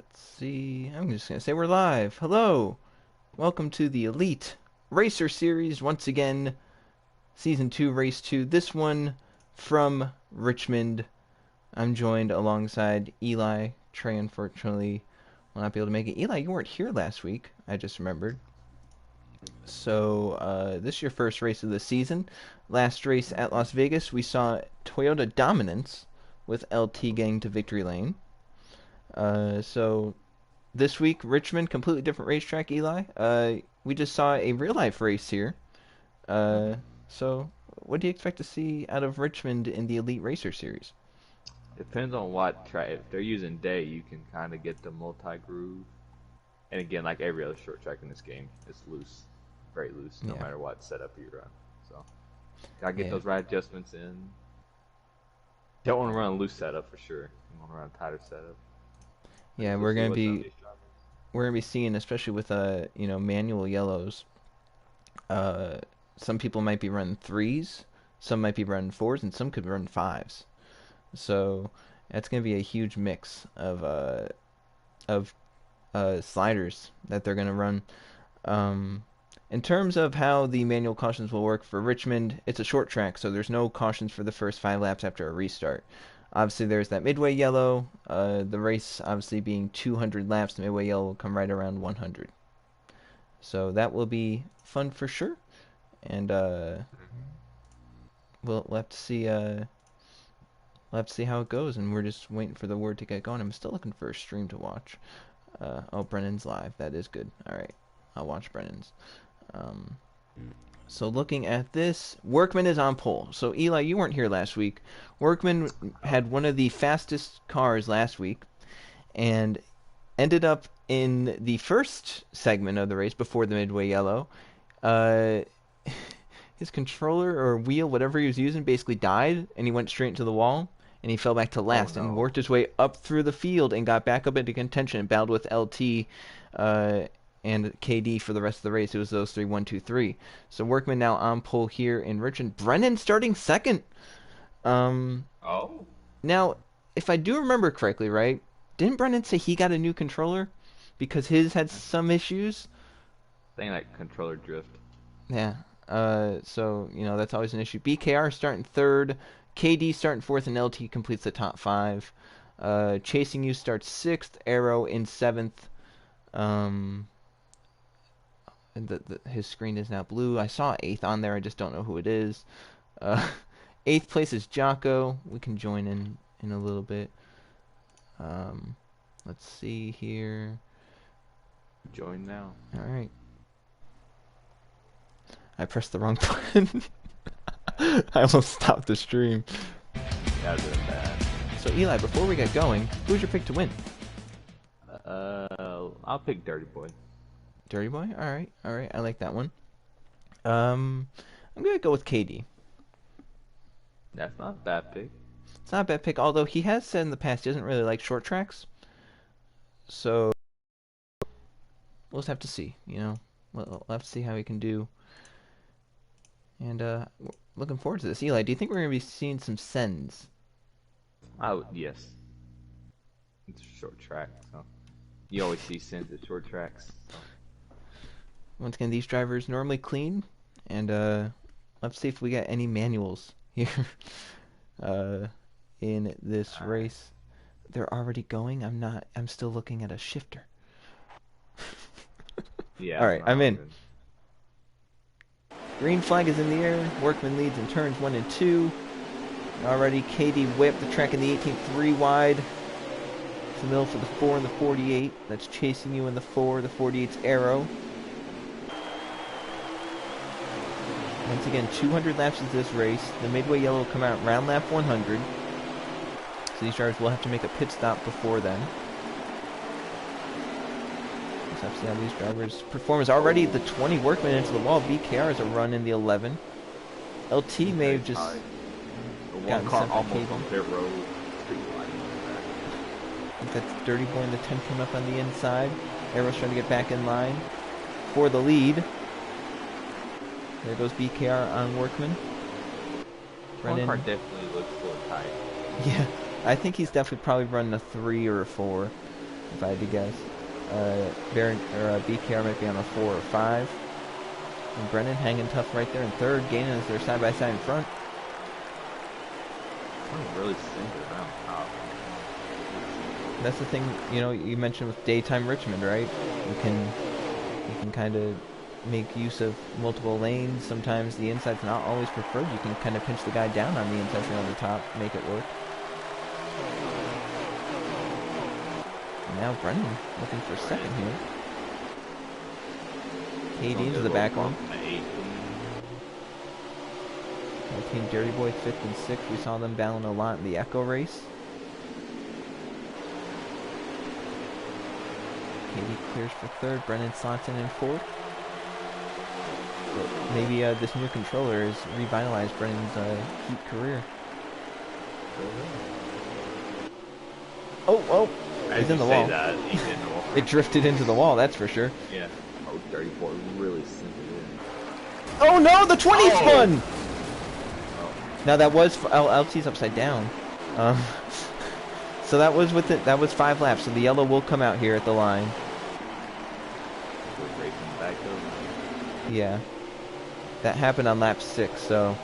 Let's see. I'm just going to say we're live. Hello. Welcome to the Elite Racer Series. Once again, Season 2, Race 2. This one from Richmond. I'm joined alongside Eli. Trey, unfortunately, will not be able to make it. Eli, you weren't here last week. I just remembered. So, this is your first race of the season. Last race at Las Vegas, we saw Toyota dominance with LT getting to victory lane. So this week, Richmond, completely different racetrack, Eli. We just saw a real-life race here. So what do you expect to see out of Richmond in the Elite Racer Series? Depends on what track. If they're using day, you can kind of get the multi-groove. And again, like every other short track in this game, it's loose, very loose, no matter what setup you run. So, gotta get those right adjustments in. Don't want to run a loose setup for sure. You want to run a tighter setup. Yeah, we're gonna be seeing, especially with manual yellows. Some people might be running threes, some might be running fours, and some could run fives. So that's gonna be a huge mix of sliders that they're gonna run. In terms of how the manual cautions will work for Richmond, it's a short track, so there's no cautions for the first 5 laps after a restart. Obviously, there's that midway yellow. The race, obviously, being 200 laps, the midway yellow will come right around 100. So that will be fun for sure. And we'll have to see. We'll have to see how it goes. And we're just waiting for the word to get going. I'm still looking for a stream to watch. Oh, Brennan's live. That is good. All right, I'll watch Brennan's. So looking at this, Workman is on pole. So Eli, you weren't here last week. Workman had one of the fastest cars last week and ended up in the first segment of the race before the midway yellow. His controller or wheel, whatever he was using, basically died, and he went straight into the wall, and he fell back to last and worked his way up through the field and got back up into contention and battled with LT and KD for the rest of the race. It was those three, 1, 2, 3. So Workman now on pole here in Richmond. Brennan starting second. Now, if I do remember correctly, right? Didn't Brennan say he got a new controller because his had some issues? I think like controller drift. Yeah. So that's always an issue. BKR starting third, KD starting fourth, and LT completes the top 5. Chasing You starts 6th, Arrow in 7th. His screen is now blue. I saw 8th on there. I just don't know who it is. 8th place is Jocko. We can join in a little bit. Let's see here. Join now. All right. I pressed the wrong button. I almost stopped the stream. Yeah, doing bad. So Eli, before we get going, who's your pick to win? I'll pick Dirty Boy. Dirty Boy? Alright. I like that one. I'm going to go with KD. That's not a bad pick. It's not a bad pick, although he has said in the past he doesn't really like short tracks. So, we'll just have to see, We'll have to see how he can do. And, looking forward to this. Eli, do you think we're going to be seeing some sends? Yes. It's a short track, so you always see sends at short tracks. So. Once again, these drivers normally clean, and let's see if we get any manuals here in this race. They're already going. I'm still looking at a shifter. Yeah. All right, I'm in. Good. Green flag is in the air. Workman leads in turns 1 and 2. Already KD way up the track in the 18th, 3 wide. It's the middle for the 4 and the 48. That's Chasing You in the 4. The 48's Arrow. Once again, 200 laps is this race. The midway yellow will come out around lap 100. So these drivers will have to make a pit stop before then. Let's have to see how these drivers perform. Is already the 20 Workman into the wall. BKR is a run in the 11. LT may have just gotten sent by cable. I think that's Dirty Boy in the 10 coming up on the inside. Arrow's trying to get back in line for the lead. There goes BKR on Workman. Brennan car definitely looks full tight. Yeah, I think he's definitely probably running a 3 or a 4. if I had to guess. BKR might be on a 4 or 5. And Brennan hanging tough right there in third. Gaining as they're side by side in front. Really sink around top. That's the thing, you know, you mentioned with daytime Richmond, right? You can kind of make use of multiple lanes. Sometimes the inside's not always preferred. You can kind of pinch the guy down on the inside on the top, make it work. And now Brennan looking for second here. KD into the back one. Team Dirty Boy 5th and 6th. We saw them battling a lot in the Echo race. KD clears for third. Brennan slots in 4th. But maybe this new controller has revitalized Brennan's Heat career. Oh! He's in the wall. He's in the wall. It drifted into the wall, that's for sure. Yeah. Oh, Dirty Boy really sent it in. Oh no, the 20 spun! Now that was LT's upside down. So that was with it. That was 5 laps. So the yellow will come out here at the line. Yeah, that happened on lap 6. So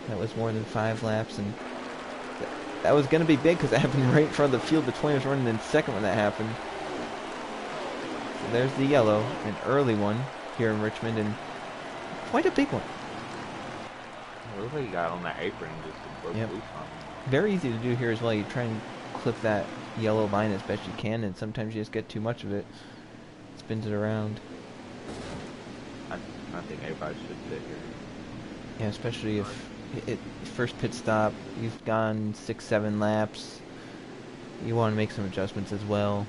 that was more than 5 laps, and that was gonna be big because that happened right in front of the field. The 20 was running in second when that happened. So there's the yellow, an early one here in Richmond, and quite a big one. It looks like you got on that apron and just broke loose on it. Very easy to do here as well. You try and clip that yellow line as best you can, and sometimes you just get too much of it. Spins it around. I think everybody should sit here. Yeah, especially if first pit stop, you've gone 6-7 laps. You want to make some adjustments as well.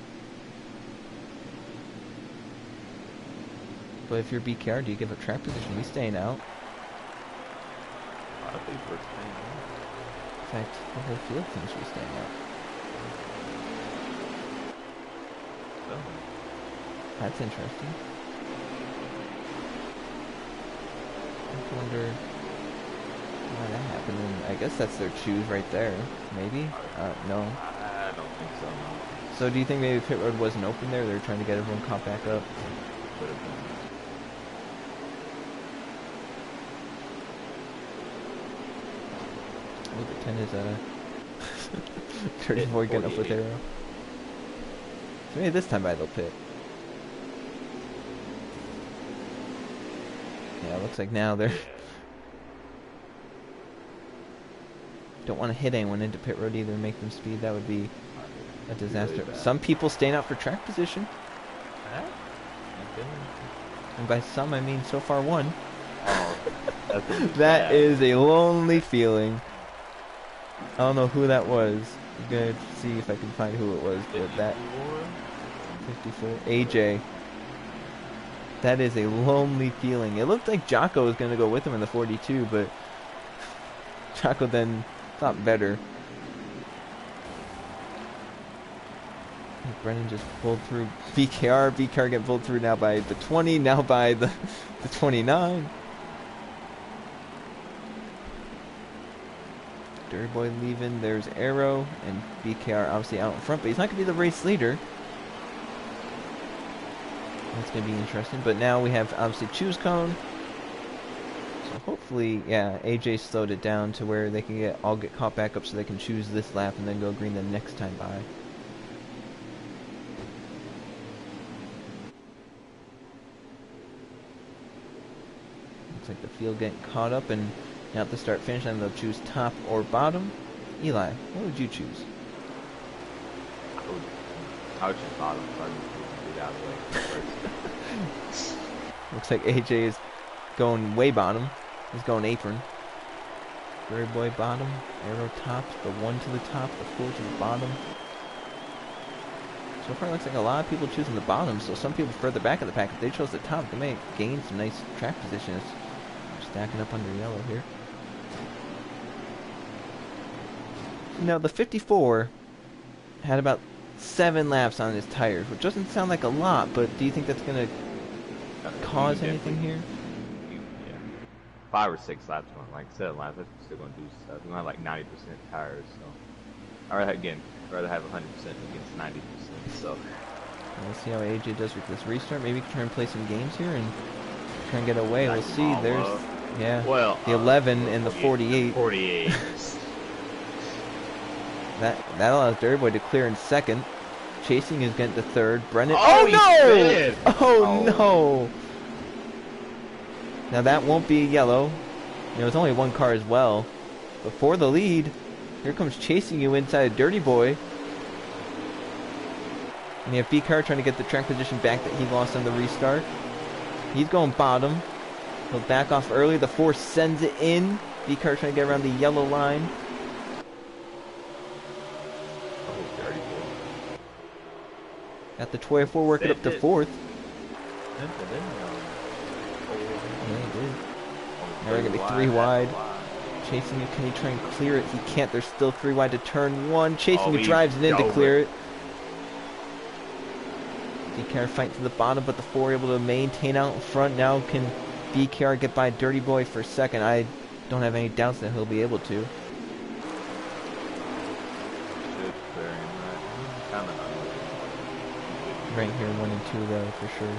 But if you're BKR, do you give up track position? We staying out. I think we're staying out. In fact, the whole field thinks we're staying out. So. That's interesting. I wonder why that happened. And I guess that's their choose right there. Maybe? No. I don't think so, no. So do you think maybe pit road wasn't open there? They were trying to get everyone caught back up? Could have been. Look at 10 is Dirty Boy getting up with arrow. So maybe this time by they'll pit. Yeah, it looks like now they're don't want to hit anyone into pit road either, make them speed. That would be a disaster. Really some people staying out for track position. And by some I mean so far one. Oh, that is a lonely feeling. I don't know who that was. I'm gonna see if I can find who it was, but that 54 AJ. That is a lonely feeling. It looked like Jocko was gonna go with him in the 42, but Jocko then thought better. Brennan just pulled through BKR. BKR getting pulled through now by the 20, now by the 29. Dirty Boy leaving. There's Arrow and BKR obviously out in front, but he's not going to be the race leader. That's going to be interesting. But now we have obviously Choose Cone. So hopefully, yeah, AJ slowed it down to where they can all get caught back up so they can choose this lap and then go green the next time by. Looks like the field getting caught up, and now at the start finish line they'll choose top or bottom. Eli, what would you choose? I would choose bottom, so I would do that way first. Looks like AJ is going way bottom. He's going apron. Dirty Boy bottom, Arrow top, the 1 to the top, the 4 to the bottom. So far it looks like a lot of people choosing the bottom, so some people further back in the pack, if they chose the top, they may gain some nice track positions. Stacking up under yellow here. Now the 54 had about 7 laps on his tires, which doesn't sound like a lot, but do you think that's going to cause anything here? Yeah. 5 or 6 laps going, like 7 laps, that's still going to do stuff. We're going to have like 90% tires, so. Alright, again, rather have 100% against 90%. So We'll see how AJ does with this restart. Maybe try and play some games here and try and get away. back We'll them see. all There's, up. yeah, Well, the 11 and the 48. 48. That allows Dirty Boy to clear in second. Chasing is getting to third. Brennan. Oh, Oh no! sped. Oh no! Now that won't be yellow. There was only one car as well. But for the lead, here comes chasing you inside Dirty Boy. And you have B-Car trying to get the track position back that he lost on the restart. He's going bottom. He'll back off early. The 4 sends it in. B-Car trying to get around the yellow line. Oh, Dirty Boy. Got the 24 working up to 4th. Yeah, he did. Now we're going to be 3 wide. Chasing you, can he try and clear it? He can't. There's still 3 wide to turn 1. Chasing you drives it in to clear it. BKR fight to the bottom, but the 4 able to maintain out in front. Now can BKR get by Dirty Boy for second? I don't have any doubts that he'll be able to. Right here, 1 and 2 though, for sure.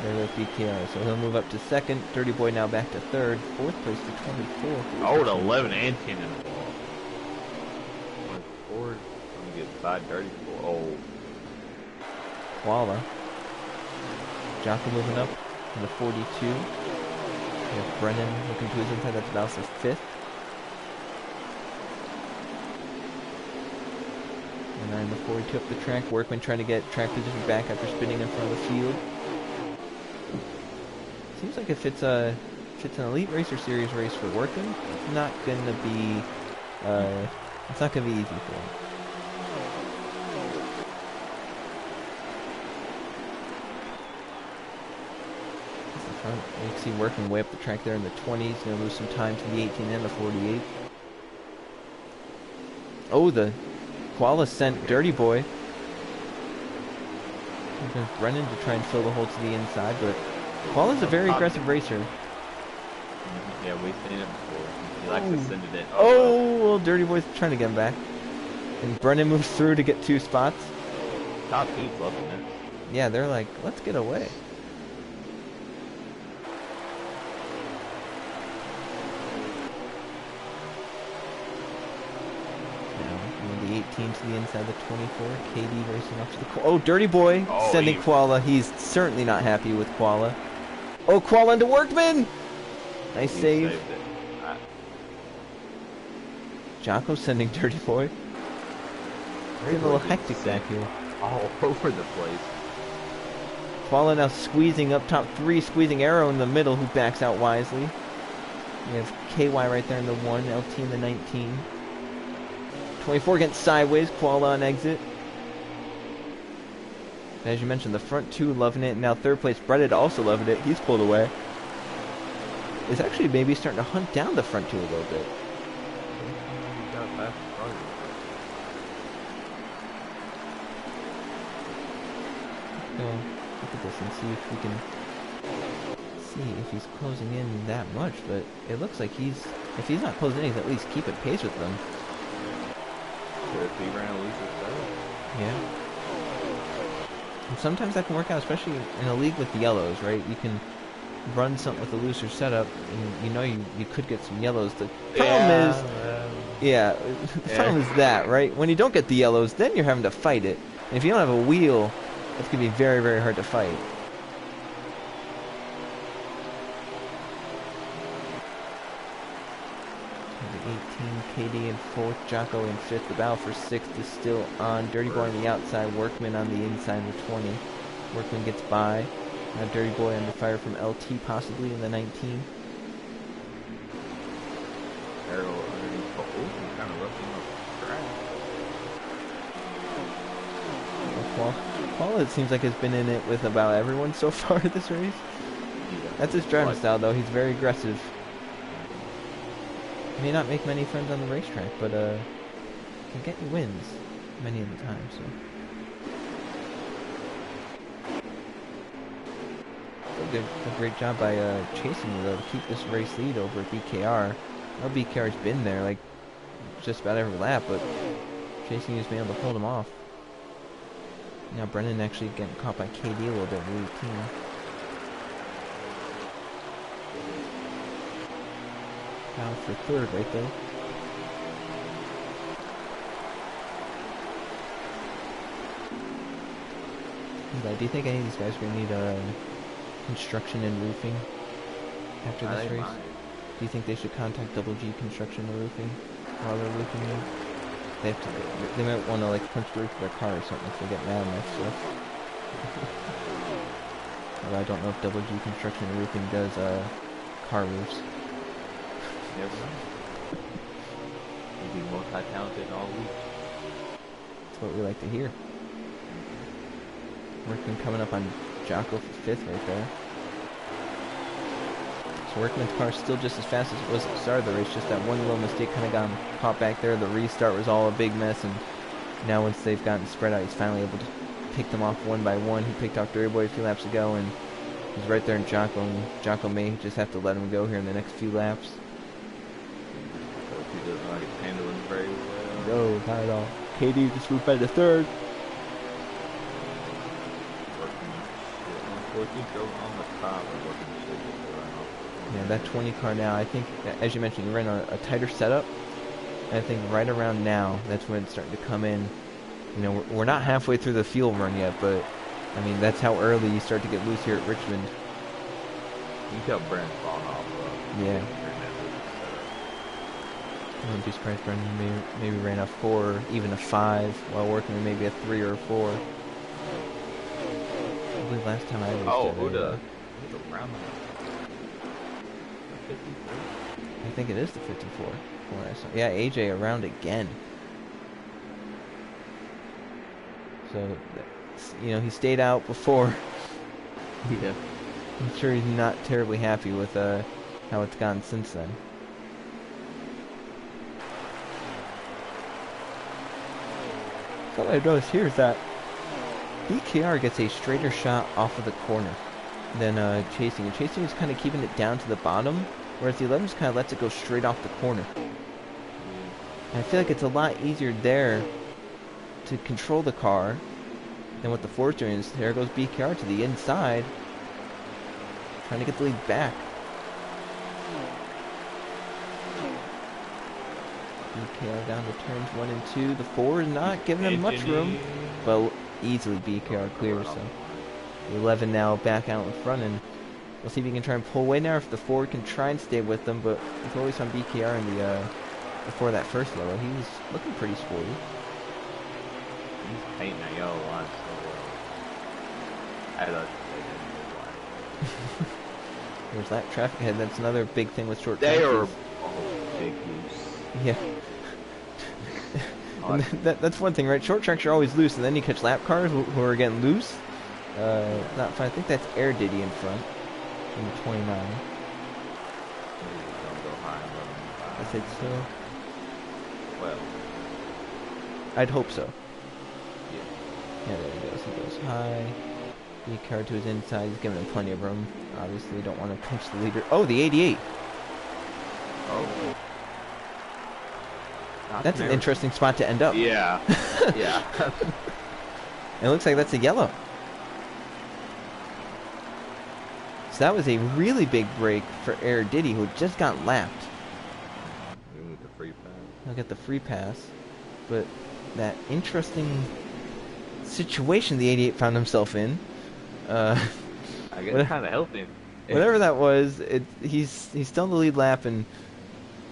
There with BKR, so he'll move up to second. Dirty Boy now back to third. 4th place to 24. Oh, the 11 and 10 in the ball. 24. Let me get by Dirty Boy. Oh. Koala. Jocko moving up to the 42. We have Brennan looking to his inside. That's Valsa 5th. And then the 42 up the track. Workman trying to get track position back after spinning in front of the field. Seems like if it's an Elite Racer Series race for Workman, it's not gonna be easy for him. You can see Workman way up the track there in the 20s. Gonna lose some time to the 18 and the 48. Oh, the Koala sent Dirty Boy. There's Brennan to try and fill the hole to the inside, but Koala's a very aggressive racer. Yeah, we've seen it before. He likes to send it in. Oh, well, Dirty Boy's trying to get him back. And Brennan moves through to get 2 spots. Top team's loving it. Yeah, they're like, let's get away. The 18 to the inside, the 24. KD racing up to the... Oh, Dirty Boy sending Koala. He's certainly not happy with Koala. Oh, Koala into Workman! Nice save. Jocko sending Dirty Boy. Getting a little hectic back here. All over the place. Koala now squeezing up top 3, squeezing Arrow in the middle, who backs out wisely. We have KY right there in the 1, LT in the 19. 24 against sideways, Koala on exit. As you mentioned, the front 2 loving it. Now 3rd place, Breaded also loving it. He's pulled away. Is actually maybe starting to hunt down the front 2 a little bit. Look at this and see if we can see if he's closing in that much. But it looks like if he's not closing in, he's at least keeping pace with them. If he ran a looser setup. Yeah. And sometimes that can work out, especially in a league with the yellows, right? You can run something with a looser setup, and you know you could get some yellows. The problem the problem is that, right? When you don't get the yellows, then you're having to fight it. And if you don't have a wheel, it's going to be very, very hard to fight. The 18, KD in 4th, Jocko in 5th. The battle for 6th is still on. Dirty Boy on the outside, Workman on the inside in the 20. Workman gets by. Now Dirty Boy under fire from LT possibly in the 19. Arrow underneath. Oh, kind of roughing up the track. Koala, it seems like, has been in it with about everyone so far this race. Yeah. That's his driving style, though. He's very aggressive. He may not make many friends on the racetrack, but can get you wins many of the time. So a great job by chasing you though to keep this race lead over at BKR. I know BKR's been there like just about every lap, but Chasing has been able to hold him off. Now Brennan actually getting caught by KD a little bit, the 18. Foul for third right there. Eli, do you think any of these guys are going to need construction and roofing after this race? Do you think they should contact Double G Construction and Roofing while they're roofing them? They have to. They might want to like punch the roof of their car or something if they get mad and that stuff. Although I don't know if Double G Construction and Roofing does car roofs. Never know. You'd be multi-talented all week. That's what we like to hear. Workman coming up on Jocko for 5th right there. So Workman's car still just as fast as it was at the start of the race, just that one little mistake kind of got him caught back there. The restart was all a big mess, and now once they've gotten spread out, he's finally able to pick them off one by one. He picked off Dirty Boy a few laps ago, and he's right there in Jocko, and Jocko may just have to let him go here in the next few laps. He doesn't like handling very well. No, not at all. KD just moved by the 3rd. On the top, yeah, that 20 car now, I think, as you mentioned, you ran a tighter setup. And I think right around now, that's when it's starting to come in. You know, we're not halfway through the fuel run yet, but, I mean, that's how early you start to get loose here at Richmond. You can tell Brandon's falling off. Yeah. I wouldn't be surprised Brendan maybe ran a 4 or even a 5 while working with maybe a 3 or a 4. Probably last time I raced who's the round? I think it is the 54. Yeah, AJ around again. So, you know, he stayed out before. Yeah. I'm sure he's not terribly happy with how it's gone since then. So what I noticed here is that BKR gets a straighter shot off of the corner than Chasing. And Chasing is kind of keeping it down to the bottom, whereas the 11 just kind of lets it go straight off the corner. And I feel like it's a lot easier there to control the car than what the 4 is doing. There goes BKR to the inside, trying to get the lead back. BKR down to turns 1 and 2. The 4 is not giving him much room, but easily BKR clears. So the 11 now back out in front, and we'll see if he can try and pull away now. If the 4 can try and stay with them, but it's always on BKR in the before that first yellow. He was looking pretty sporty. He's painting that yellow line so well. I love There's that traffic ahead. That's another big thing with short They tracks. are big loose. Yeah. And that's one thing, right? Short tracks are always loose, and then you catch lap cars who are getting loose. Not fun. I think that's Air Diddy in front, in the 29. Don't go high and low. I think so. Well, I'd hope so. yeah. Yeah, there he goes. He goes high. BKR to his inside. He's giving him plenty of room. Obviously, don't want to pinch the leader. Oh, the 88. Oh. That's an interesting spot to end up. Yeah. Yeah. It looks like that's a yellow. So that was a really big break for Air Diddy, who had just got lapped. We need the free pass. He'll get the free pass. But that interesting situation the 88 found himself in. I guess it kind of helped him. Whatever that was, he's still in the lead lap, and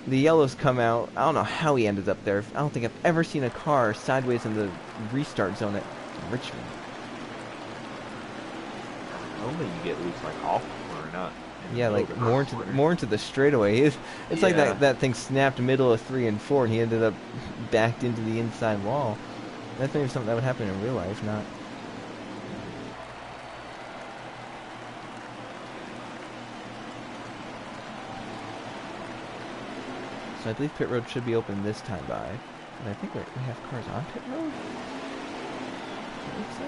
the yellows come out. I don't know how he ended up there. I don't think I've ever seen a car sideways in the restart zone at Richmond. Normally you get loose like off or not. Yeah, like more into the straightaway. It's like that thing snapped middle of 3 and 4, and he ended up backed into the inside wall. That's maybe something that would happen in real life, not. So I believe pit road should be open this time by. And I think we have cars on pit road. It looks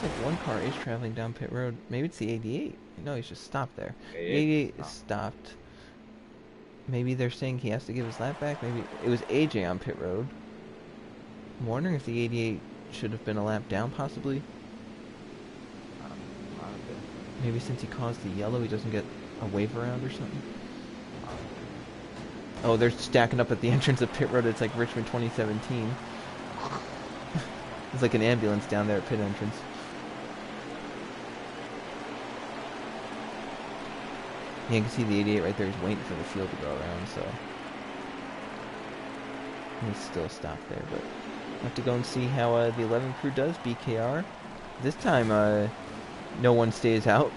like one car is traveling down pit road. Maybe it's the 88. No, he's just stopped there. The 88 is stopped. Maybe they're saying he has to give his lap back. Maybe it was AJ on pit road. I'm wondering if the 88 should have been a lap down, possibly. I don't think. Maybe since he caused the yellow, he doesn't get a wave around or something. Oh, they're stacking up at the entrance of pit road. It's like Richmond 2017. It's like an ambulance down there at pit entrance. Yeah, you can see the 88 right there. He's waiting for the field to go around, so he's still stopped there. But I have to go and see how the 11 crew does. BKR. This time, no one stays out,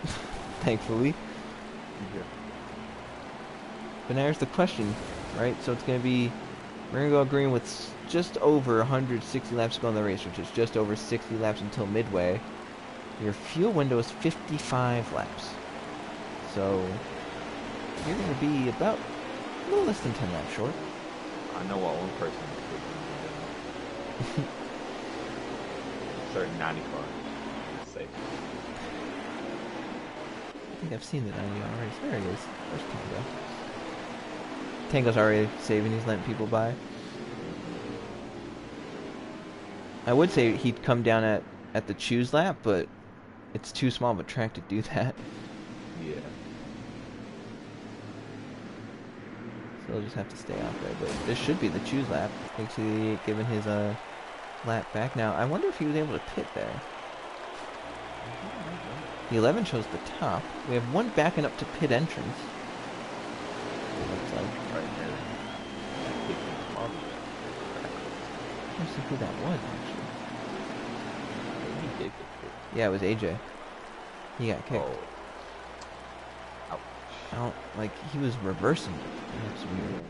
thankfully. Yeah. But now here's the question, right? So it's going to be, we're going to go green with just over 160 laps to go in the race, which is just over 60 laps until midway. Your fuel window is 55 laps. So you're going to be about a little less than 10 laps short. I know what one person is certain 90 car. It's safe. I think I've seen the 90 already. There he is. There's Tango. Tango's already saving. He's letting people by. I would say he'd come down at the choose lap, but it's too small of a track to do that. Yeah. So he'll just have to stay out there. But this should be the choose lap. Actually, given his lap back. Now, I wonder if he was able to pit there. The 11 shows the top. We have one backing up to pit entrance. It looks like. Right there. Let's see who that was, actually. He did get kicked. Yeah, it was AJ. He got kicked. Oh. Ouch. I don't, like, he was reversing it. That's weird.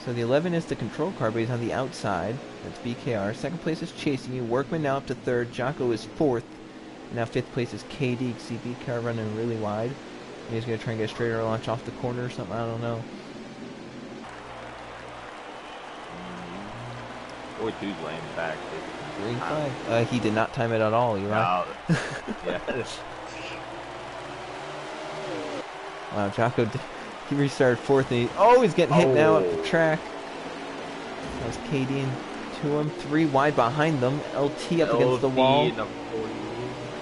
So the 11 is the control car, but he's on the outside. That's BKR. Second place is chasing you. Workman now up to third. Jocko is fourth. Now fifth place is KD. You can see BKR running really wide. Maybe he's going to try and get a straighter launch off the corner or something. I don't know. 42's laying back. Green flag. He did not time it at all, Eli. No. Yeah. Wow, Jocko, he restarted fourth. And he's getting hit now up the track. That was KD and to him. 3 wide behind them. LT up against the wall.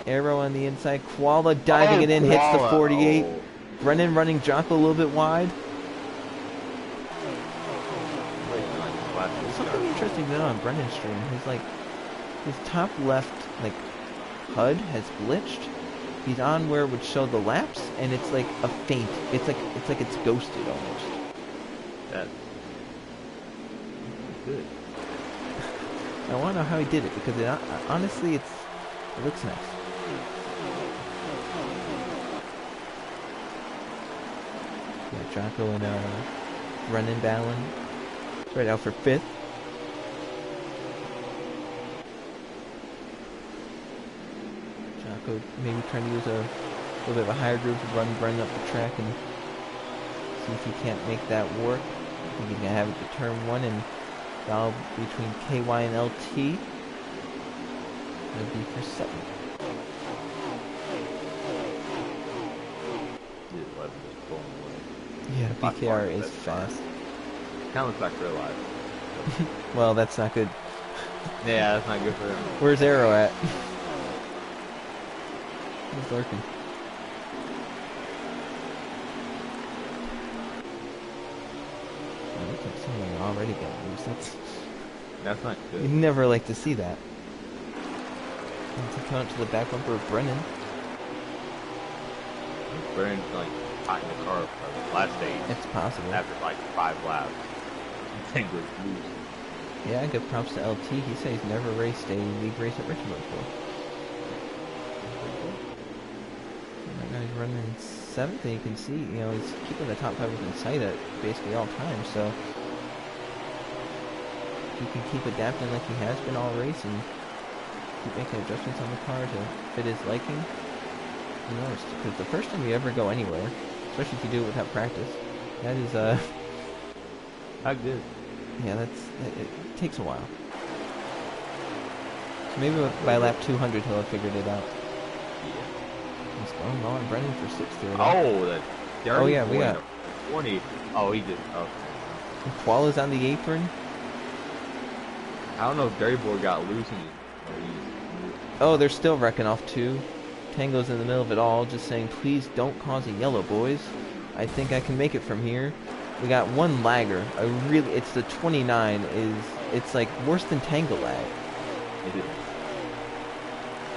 Arrow on the inside. Koala diving it in, hits the 48. Oh. Brennan running Jocko a little bit wide. Something interesting to know on Brennan's stream. His top left HUD has glitched. He's on where it would show the laps, and it's like a faint. It's like it's ghosted almost. That's good. I want to know how he did it because honestly, it looks nice. Yeah, Jocko and Brennan battling right out for fifth. Jocko maybe trying to use a little bit of a higher groove to run Brennan up the track and see if he can't make that work. I think he's gonna have it to turn 1 and battle between KY and LT. It'll be for 7th. Yeah, BKR is fast. Kind of looks like real life. Well, that's not good. Yeah, that's not good for him. Where's Arrow at? He's lurking. Oh, looks like someone already got loose. That's not good. You'd never like to see that. To come out to the back bumper of Brennan. Brennan's like hot in the car for the last stage. It's possible. After like 5 laps. The thing was loose. Yeah, I give props to LT. He said he's never raced a league race at Richmond before. Right now he's running 7th, and you can see, he's keeping the top 5 within sight at basically all times, so if he can keep adapting like he has been all race and keep making adjustments on the car to fit his liking, who knows? Because the first time you ever go anywhere, especially if you do it without practice, that is, How good? yeah, it takes a while. So maybe by lap 200 he'll have figured it out. He's going on Brennan for 6th here. Oh, that dirty. Oh, yeah, we got 20. Oh, he did. Okay. Koala's on the apron. I don't know if Dirty Boy got loose and Oh, they're still wrecking off too. Tango's in the middle of it all, just saying, please don't cause a yellow, boys. I think I can make it from here. We got one lagger. It's the 29. It's like worse than Tango lag. it is.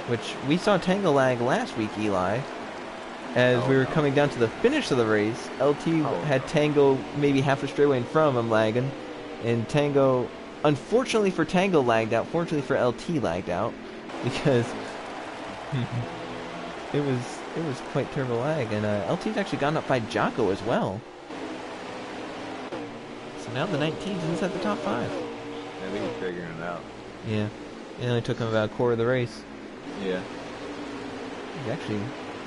Which we saw Tango lag last week, Eli. As we were coming down to the finish of the race, LT had Tango maybe half a straightaway in front of him lagging, and Tango, unfortunately for Tango, lagged out. Fortunately for LT, lagged out because it was quite terrible lag, and LT's actually gone up by Jocko as well. So now the 19's inside the top 5. I think he's figuring it out. Yeah, it only took him about a quarter of the race. Yeah. He's actually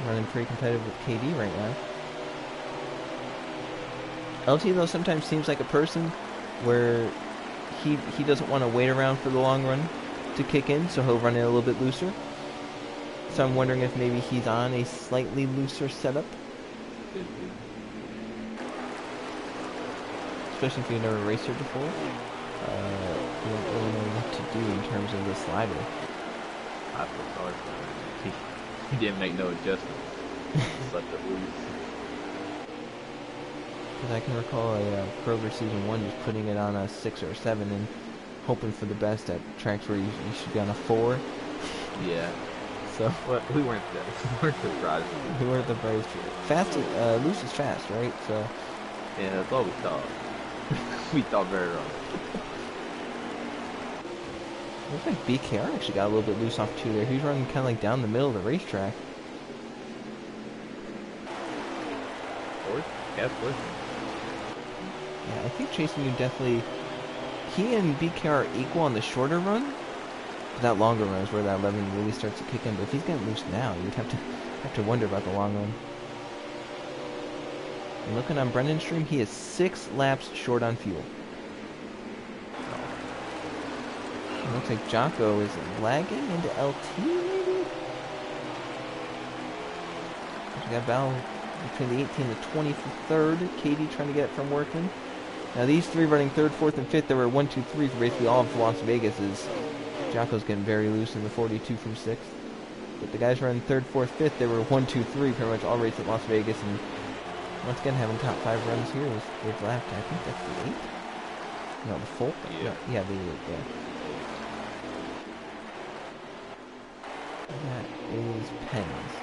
running pretty competitive with KD right now. LT though sometimes seems like a person where he doesn't want to wait around for the long run to kick in, so he'll run it a little bit looser. So I'm wondering if maybe he's on a slightly looser setup. Especially if you've never raced here before. You don't really know what to do in terms of the slider. I feel sorry for him. He didn't make no adjustments. Just let it loose. Because I can recall a Kroger Season 1 just putting it on a 6 or a 7 and hoping for the best at tracks where you should be on a 4. Yeah. So we weren't surprised. We weren't the brightest. Fast, loose is fast, right? So yeah, that's all we thought. We thought very wrong. Looks like BKR actually got a little bit loose off 2 there. He's running kind of like down the middle of the racetrack. Fourth? Yeah, fourth. Yeah, I think chasing you definitely. He and BKR are equal on the shorter run. But that longer run is where that 11 really starts to kick in. But if he's getting loose now, you'd have to wonder about the long run. And looking on Brendan's stream, he is 6 laps short on fuel. It looks like Jocko is lagging into LT, maybe? We got a battle between the 18 and the 20 for 3rd. Katie trying to get it from Workman. Now these 3 running 3rd, 4th, and 5th, there were 1, 2, 3 for basically all of Las Vegas. Jocko's getting very loose in the 42 from 6th. But the guys running 3rd, 4th, 5th, they were 1, 2, 3 pretty much all races at Las Vegas. And once again, having top 5 runs here is they've lapped. I think that's the 8th? No, the 4th? Yeah. No, yeah, the 8th, yeah. That is Pens.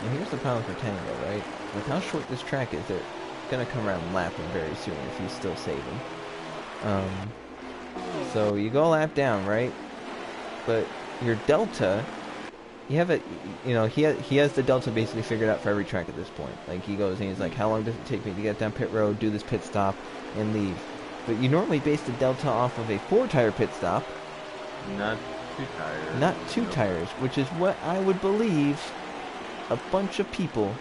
And here's the problem for Tango, right? With how short this track is, they're going to come around lapping very soon if he's still saving. So you go a lap down, right? But your delta, you have it, you know, he has the delta basically figured out for every track at this point. Like he goes and he's like, how long does it take me to get down pit road, do this pit stop, and leave? But you normally base the delta off of a 4-tire pit stop. Not 2 tires. Not 2 tires, which is what I would believe a bunch of people,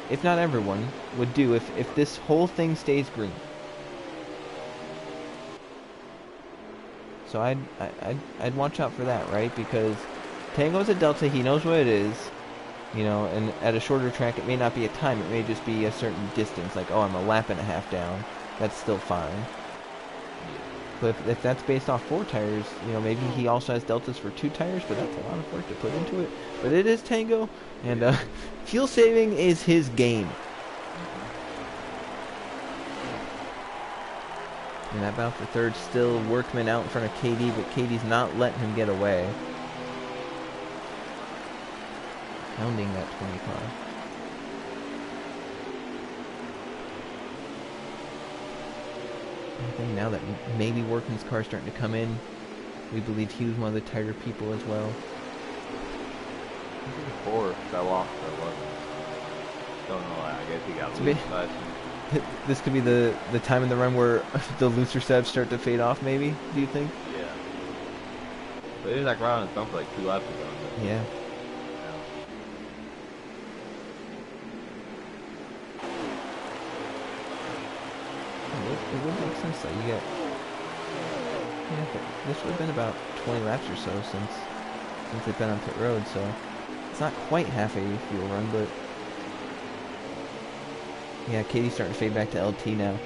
if not everyone, would do if this whole thing stays green. So I'd watch out for that, right? Because Tango's a delta, he knows what it is, you know, and at a shorter track it may not be a time, it may just be a certain distance, like, oh, I'm a lap and a half down. That's still fine. But if that's based off 4 tires, you know, maybe he also has deltas for 2 tires, but that's a lot of work to put into it. But it is Tango, and fuel saving is his game. And that battle for 3rd, still Workman out in front of KD, but KD's not letting him get away. Pounding that 20 car. I think now that maybe Workman's car is starting to come in, we believe he was one of the tighter people as well. 4 fell off for 11. Don't know why. I guess he got loose. This could be the time in the run where the looser steps start to fade off, maybe, do you think? Yeah. But it was like right on his bump for like 2 laps ago. Yeah. It would make sense that you get. Yeah, but this would have been about 20 laps or so since they've been on pit road, so it's not quite half a fuel run, but yeah, Katie's starting to fade back to LT now.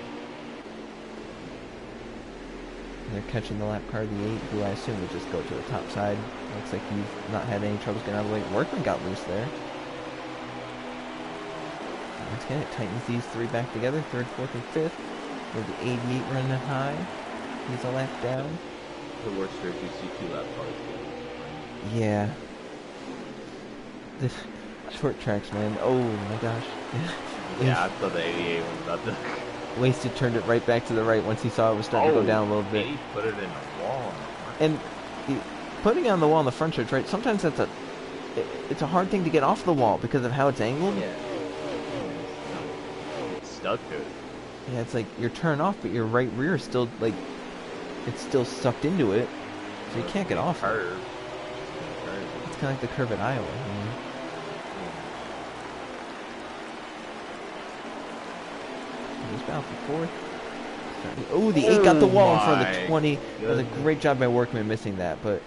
They're catching the lap car of the 8, who I assume would just go to the top side. Looks like he's not had any troubles getting out of the way. Workman got loose there. Once again, it tightens these 3 back together, 3rd, 4th, and 5th. With the 88 running high. He's a lap down. The worst is you see 2 lap cars. Yeah. This short tracks, man. Oh my gosh. Yeah, I thought the 88 was about to... Wasted turned it right back to the right once he saw it was starting to go down a little bit. He put it in the wall. And putting it on the wall in the front stretch, right? Sometimes it's a hard thing to get off the wall because of how it's angled. Yeah. It's stuck to it. Yeah, it's like you're turned off, but your right rear is still like it's still sucked into it, so you can't get off it. It's kind of like the curve at Iowa. He's bound for 4th. Oh, the 8 got the wall in front of the 20. That was a great job by Workman missing that, but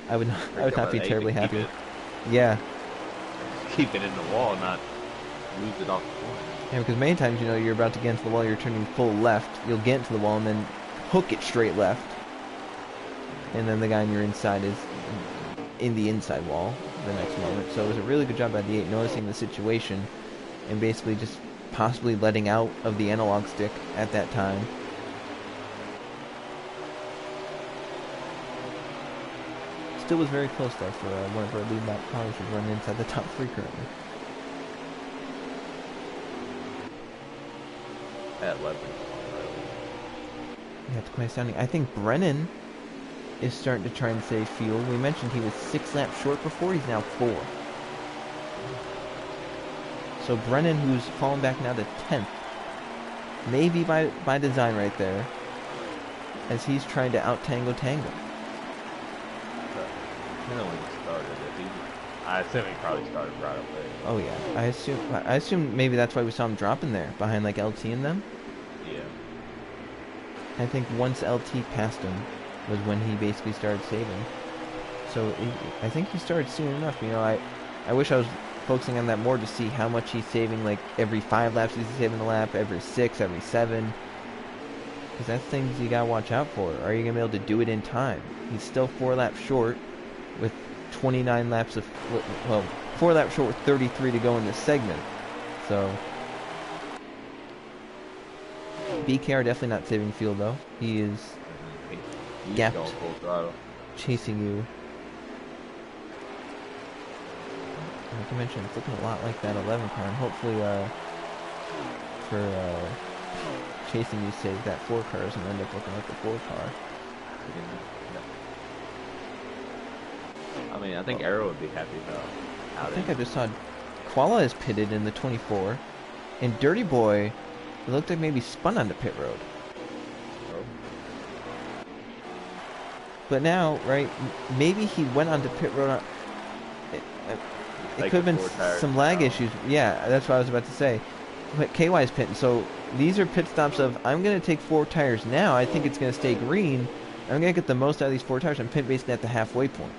I would not be terribly happy. Yeah. Keep it in the wall, not lose it off the corner. Yeah, because many times, you're about to get into the wall, you're turning full left, you'll get into the wall and then hook it straight left. And then the guy on your inside is in the inside wall the next moment. So it was a really good job by the 8 noticing the situation and basically just possibly letting out of the analog stick at that time. Still was very close though for one of our lead lap cars who's running inside the top 3 currently. At 11. Yeah, it's quite astounding. I think Brennan is starting to try and save fuel. We mentioned he was 6 laps short before. He's now 4. So Brennan, who's fallen back now to 10th, maybe by design right there, as he's trying to out-tango Tango. When he started, I assume he probably started right up there. Oh yeah, I assume maybe that's why we saw him dropping there behind like LT and them. Yeah. I think once LT passed him was when he basically started saving. So I think he started soon enough. I wish I was focusing on that more to see how much he's saving. Like every 5 laps he's saving a lap, every 6, every 7. Because that's things you gotta watch out for. Are you gonna be able to do it in time? He's still 4 laps short with 29 laps of 4 laps short with 33 to go in this segment. So BKR definitely not saving fuel though. He is gapped, going full throttle, chasing you. Like you mentioned, it's looking a lot like that 11 car, and hopefully for chasing you save that 4 cars and end up looking like the 4 car. I mean, I think Arrow would be happy about how I think I just saw Koala is pitted in the 24, and Dirty Boy, it looked like maybe spun onto pit road. Oh. But now, right, maybe he went onto pit road. It could have been some lag issues. Yeah, that's what I was about to say. But KY is pitting, so these are pit stops of, I'm going to take 4 tires now. I think it's going to stay green. I'm going to get the most out of these 4 tires. I'm pit basically at the halfway point.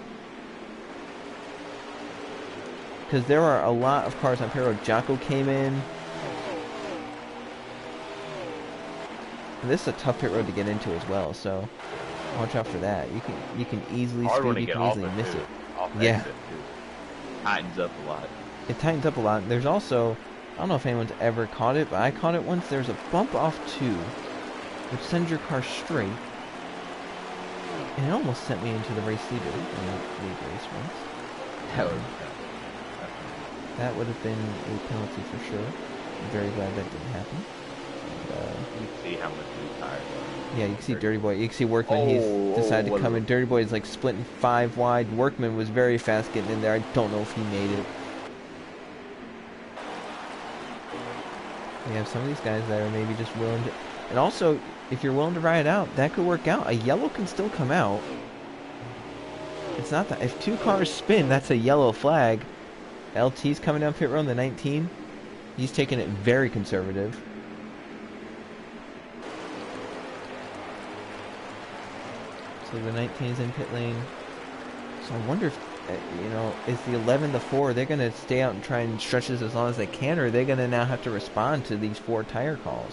Because there are a lot of cars on pit road. Jocko came in. And this is a tough pit road to get into as well, so watch out for that. You can easily speed, you can easily miss it. Yeah. Tightens up a lot. It tightens up a lot. There's also, I don't know if anyone's ever caught it, but I caught it once. There's a bump off 2, which sends your car straight. And it almost sent me into the race leader in the lead race once. That would have been a penalty for sure. I'm very glad that didn't happen. You can see how much new tires are. Yeah, you can see Dirty Boy. You can see Workman. He's decided to come in. Dirty Boy is like splitting 5 wide. Workman was very fast getting in there. I don't know if he made it. We have some of these guys that are maybe just willing to... And also, if you're willing to ride it out, that could work out. A yellow can still come out. It's not that... If 2 cars spin, that's a yellow flag. LT's coming down pit road in the 19. He's taking it very conservative. So the 19 is in pit lane. So I wonder if, is the 11 the 4? They're going to stay out and try and stretch this as long as they can, or are they going to now have to respond to these 4 tire calls?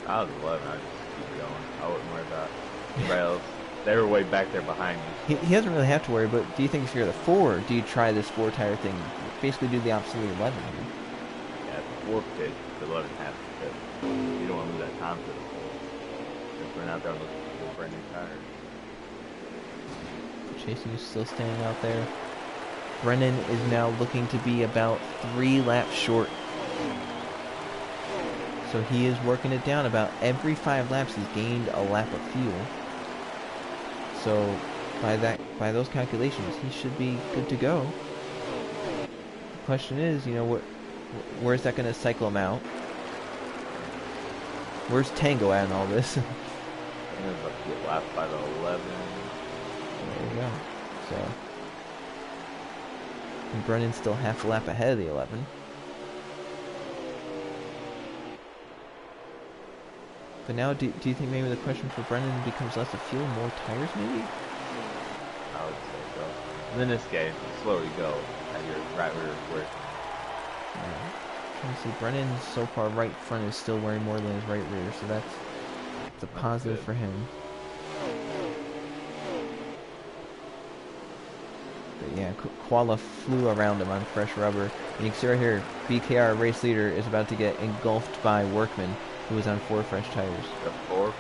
I was 11. keep going. I wouldn't worry about anybody else. They were way back there behind me. He doesn't really have to worry, but do you think if you're the 4, do you try this 4-tire thing? Basically do the opposite of the 11 here. Yeah, the 4 pit, the 11 has to pit. You don't want to lose that time to the 4. Just run out there and look for a brand new tire. Chasing is still standing out there. Brennan is now looking to be about 3 laps short. So he is working it down. About every 5 laps he's gained a lap of fuel. So by those calculations, he should be good to go. The question is, where's that going to cycle him out? Where's Tango at in all this? I think it's about to get lapped by the 11. There you go. So, and Brennan's still half a lap ahead of the 11. But now, do you think maybe the question for Brennan becomes less of fuel, more tires maybe? I would say so. And in this game, the slower you go, at your right rear is worse. Yeah. Trying to see, Brennan so far right front is still wearing more than his right rear, so that's a positive for him. But yeah, Koala flew around him on fresh rubber. And you can see right here, BKR race leader is about to get engulfed by Workman, who was on 4 fresh tires. The four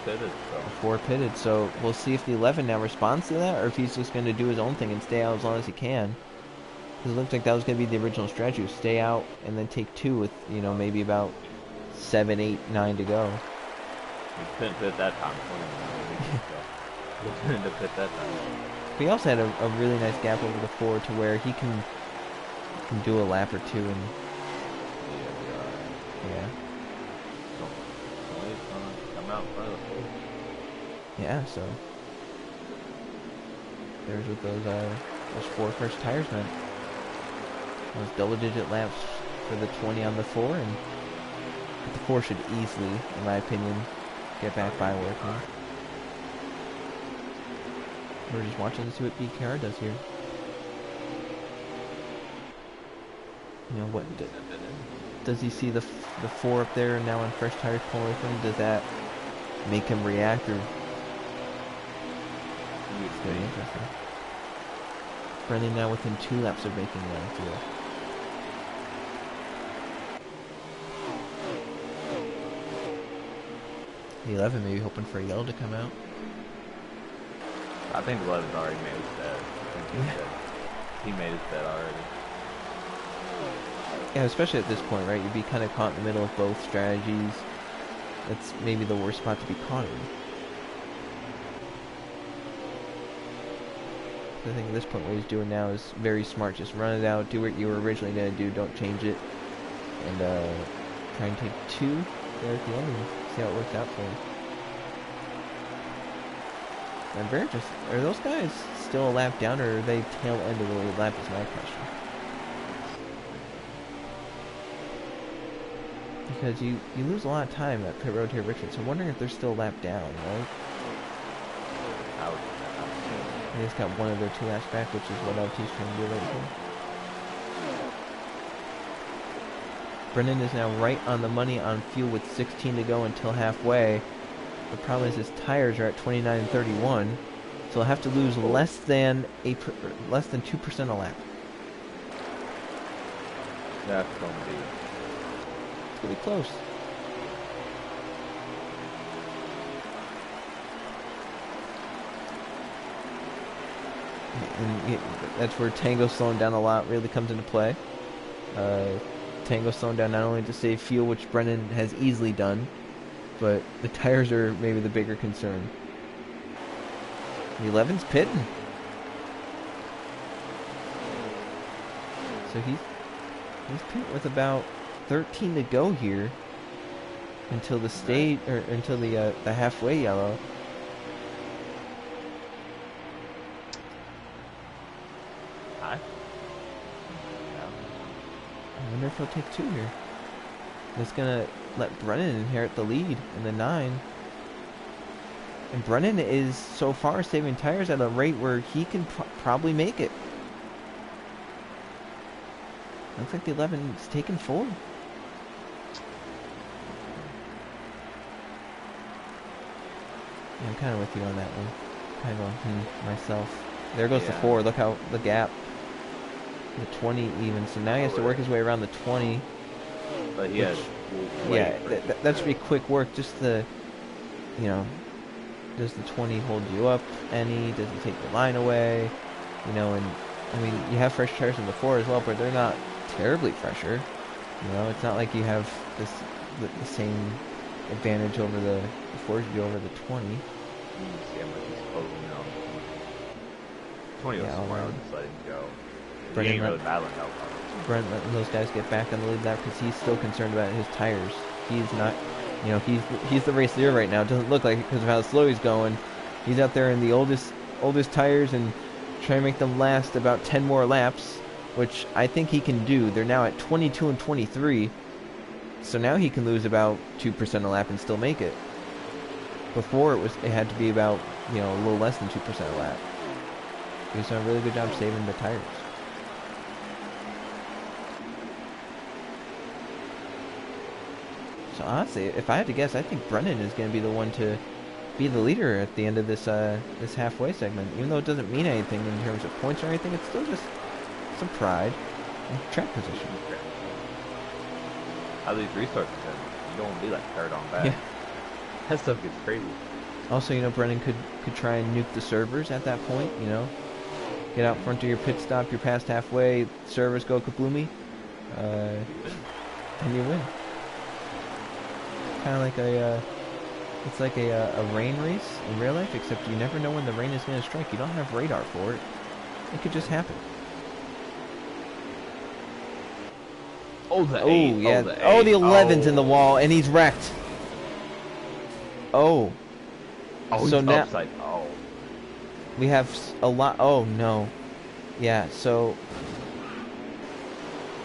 pitted, so. The 4 pitted, so we'll see if the 11 now responds to that, or if he's just going to do his own thing and stay out as long as he can. Because it looked like that was going to be the original strategy, stay out and then take 2 with, maybe about 7, 8, 9 to go. He couldn't pit that time. He couldn't have pit that time. But he also had a really nice gap over the 4 to where he can do a lap or 2 and yeah. Come out in front of the 4. Yeah, so there's what those 4 fresh tires meant. Those double-digit laps for the 20 on the 4, and the 4 should easily, in my opinion, get back by Workman. We're just watching to see what BKR does here. What does he see the 4 up there now on fresh tires pulling away from him? Does that make him react, or? It's very interesting. Brennan now within 2 laps of making it on fuel. The 11 maybe hoping for a yellow to come out. I think the 11's already made his bet. He made his bet already. Yeah, especially at this point, right? You'd be kind of caught in the middle of both strategies. That's maybe the worst spot to be caught in. I think at this point what he's doing now is very smart. Just run it out, do what you were originally going to do, don't change it. And try and take 2 there at the end and see how it works out for him. I'm very interested. Are those guys still a lap down, or are they tail end of the lead lap is my question. Because you lose a lot of time at pit road here at Richmond, so I'm wondering if they're still a lap down, right? They just got 1 of their 2 laps back, which is what LT's trying to do right here. Brennan is now right on the money on fuel with 16 to go until halfway. The problem is his tires are at 29 and 31, so he'll have to lose less than 2% a lap. That's gonna be. It's gonna be close. And that's where Tango slowing down a lot really comes into play. Tango slowing down not only to save fuel, which Brennan has easily done, but the tires are maybe the bigger concern. The 11's pitting. So he's pitting with about 13 to go here until the stage, or until the halfway yellow. I wonder if he'll take 2 here. That's gonna let Brennan inherit the lead in the 9. And Brennan is so far saving tires at a rate where he can probably make it. Looks like the 11 is taking 4. Yeah, I'm kind of with you on that one. Kind of going, myself. There goes the Yeah. 4. Look how the gap. The 20 even. So now he has to work his way around the 20. But he Which, has way yeah, further to that should be go. quick work. Just the, you know, does the 20 hold you up any? Does it take the line away? You know, and I mean, you have fresh tires in the 4 as well, but they're not terribly fresher. You know, it's not like you have the same advantage over the 4s you do over the 20. You can see how much he's closing out. 20 was Yeah, somewhere, I already. would just let him go. He Brendan ain't really battling no problem. Brent letting those guys get back on the lead lap because he's still concerned about his tires. He's not, you know, he's the race leader right now. It doesn't look like it because of how slow he's going. He's out there in the oldest tires and trying to make them last about 10 more laps, which I think he can do. They're now at 22 and 23, so now he can lose about 2% a lap and still make it. Before it had to be about, you know, a little less than 2% a lap. He's done a really good job saving the tires. So honestly, if I had to guess, I think Brennan is going to be the one to be the leader at the end of this halfway segment. Even though it doesn't mean anything in terms of points or anything, it's still just some pride and track position. At least resources, you don't want to be like third on back. Yeah. That stuff gets crazy. Also, you know, Brennan could try and nuke the servers at that point. You know, get out front of your pit stop. You're past halfway. Servers go kabloomy, and you win. Kind of like it's like a rain race in real life, except you never know when the rain is going to strike. You don't have radar for it. It could just happen. Oh, the 8. Yeah. Oh, the 8. Oh, the 11's in the wall, and he's wrecked. Oh. Oh, So he's now upside. Oh. we have a lot. Oh, no. Yeah, so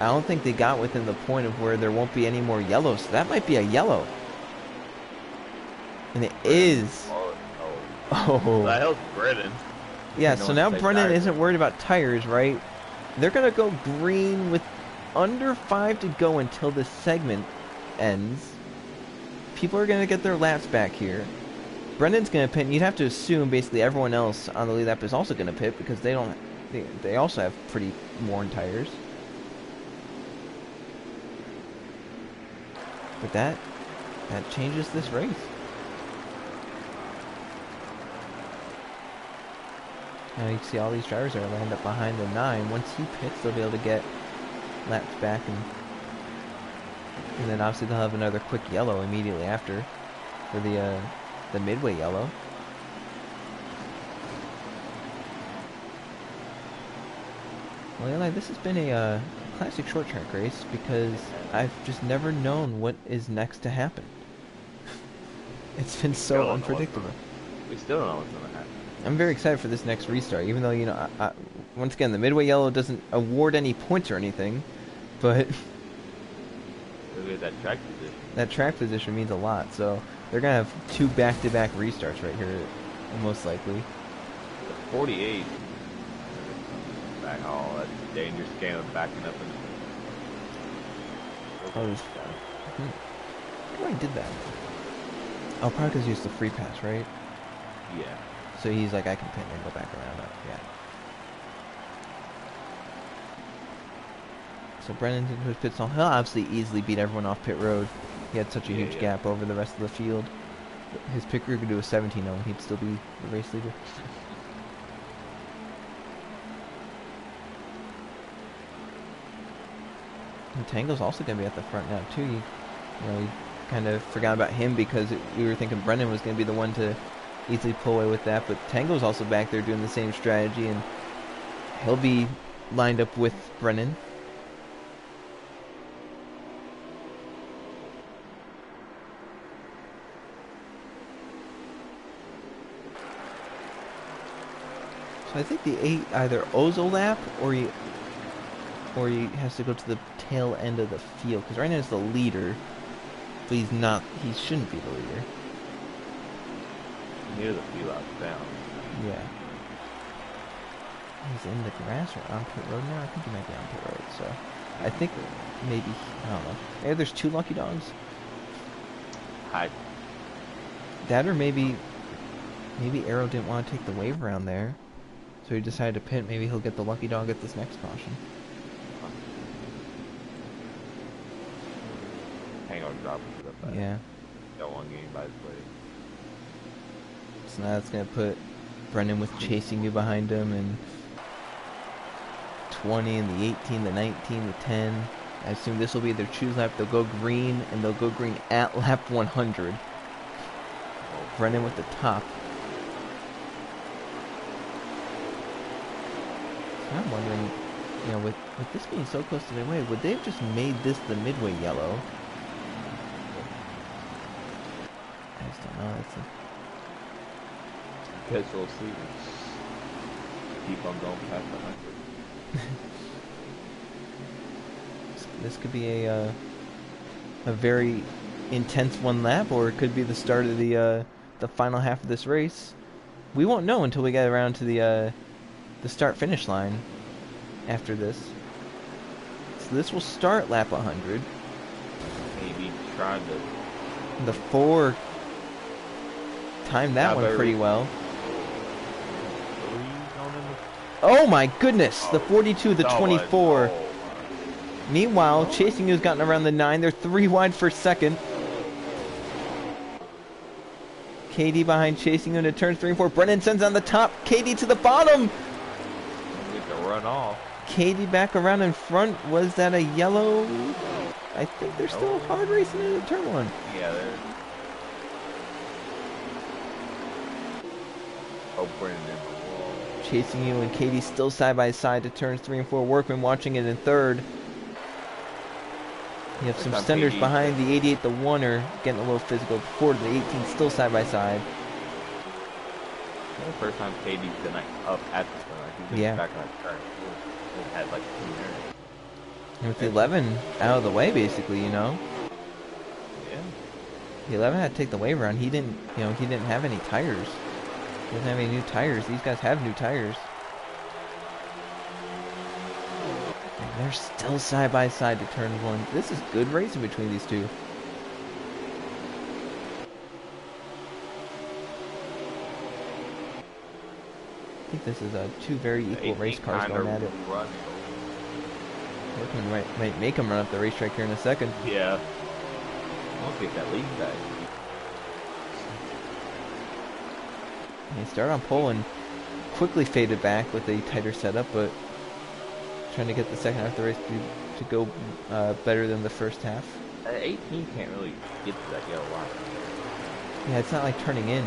I don't think they got within the point of where there won't be any more yellows. So that might be a yellow. And it is. Oh. Oh. The hell's Brennan? Yeah, so now Brennan isn't worried about tires, right? They're going to go green with under 5 to go until this segment ends. People are going to get their laps back here. Brennan's going to pit, and you'd have to assume basically everyone else on the lead lap is also going to pit because they also have pretty worn tires. But that changes this race. Now you can see all these drivers are lined up behind the 9. Once he pits, they'll be able to get laps back, and then obviously they'll have another quick yellow immediately after for the midway yellow. Well, Eli, this has been a classic short track race because I've just never known what is next to happen. It's been so unpredictable. We still don't know what's going to happen. I'm very excited for this next restart, even though, you know, once again, the midway yellow doesn't award any points or anything, but Look at that track position. that track position means a lot. So they're going to have 2 back-to-back restarts right here, most likely. The 48. Back. Oh, that's a dangerous game of backing up. Why did that? Oh, probably because he used the free pass, right? Yeah. So he's like, I can pin and go back around that. Yeah. So Brennan into his pit stall. He'll obviously easily beat everyone off pit road. He had such a huge gap over the rest of the field. His pit crew could do a 17-0 and he'd still be the race leader. And Tango's also going to be at the front now, too. You know, we kind of forgot about him because we were thinking Brennan was going to be the one to easily pull away with that. But Tango's also back there doing the same strategy, and he'll be lined up with Brennan. So I think the 8 either owes a lap or he has to go to the tail end of the field, because right now he's the leader, but he's not. He shouldn't be the leader. Near the field out down. Yeah. He's in the grass or on pit road now. I think he might be on pit road. So I think maybe, I don't know. Maybe there's 2 lucky dogs. Hi. That or maybe Maybe Arrow didn't want to take the wave around there, so he decided to pit. Maybe he'll get the lucky dog at this next caution. Hang on, drop it up back. Yeah. Got one game by his way. So now that's going to put Brennan with chasing you behind him, and 20 and the 18, the 19, the 10. I assume this will be their choose lap. They'll go green, and they'll go green at lap 100. Brennan with the top. So I'm wondering, you know, with this being so close to midway, would they have just made this the midway yellow? I just don't know. Guess we'll see. Keep on going past the 100. This could be a very intense one lap, or it could be the start of the final half of this race. We won't know until we get around to the start finish line after this. So this will start lap 100. Maybe try to. The 4 timed that one pretty well. Oh my goodness! The 42, the 24. Meanwhile, Chasing You's gotten around the 9. They're 3 wide for second. KD behind Chasing You into turns 3 and 4. Brennan sends on the top. KD to the bottom. Get to run off. KD back around in front. Was that a yellow? I think they're still hard racing into turn 1. Yeah, they're. Oh, Brennan in the wall. Chasing You and KD still side by side to turns 3 and 4. Workman watching it in third. You have some Stenders behind the 88, the 1er, getting a little physical. 4 to the 18, still side by side. The first time KD's been like up at the front, like he's been back on the turn. He had like 2 minutes. And with the 11 out of the way, basically, you know. Yeah. The 11 had to take the wave around. He didn't, you know, he didn't have any tires. He doesn't have any new tires. These guys have new tires. And they're still side by side to turn 1. This is good racing between these two. I think this is 2 very equal race cars going at it. Workman might make him run up the racetrack here in a second. Yeah. I'll get that lead back. He started on pole and quickly faded back with a tighter setup, but trying to get the second half of the race to go better than the first half. 18 can't really get to that yellow line. Yeah, it's not like turning in.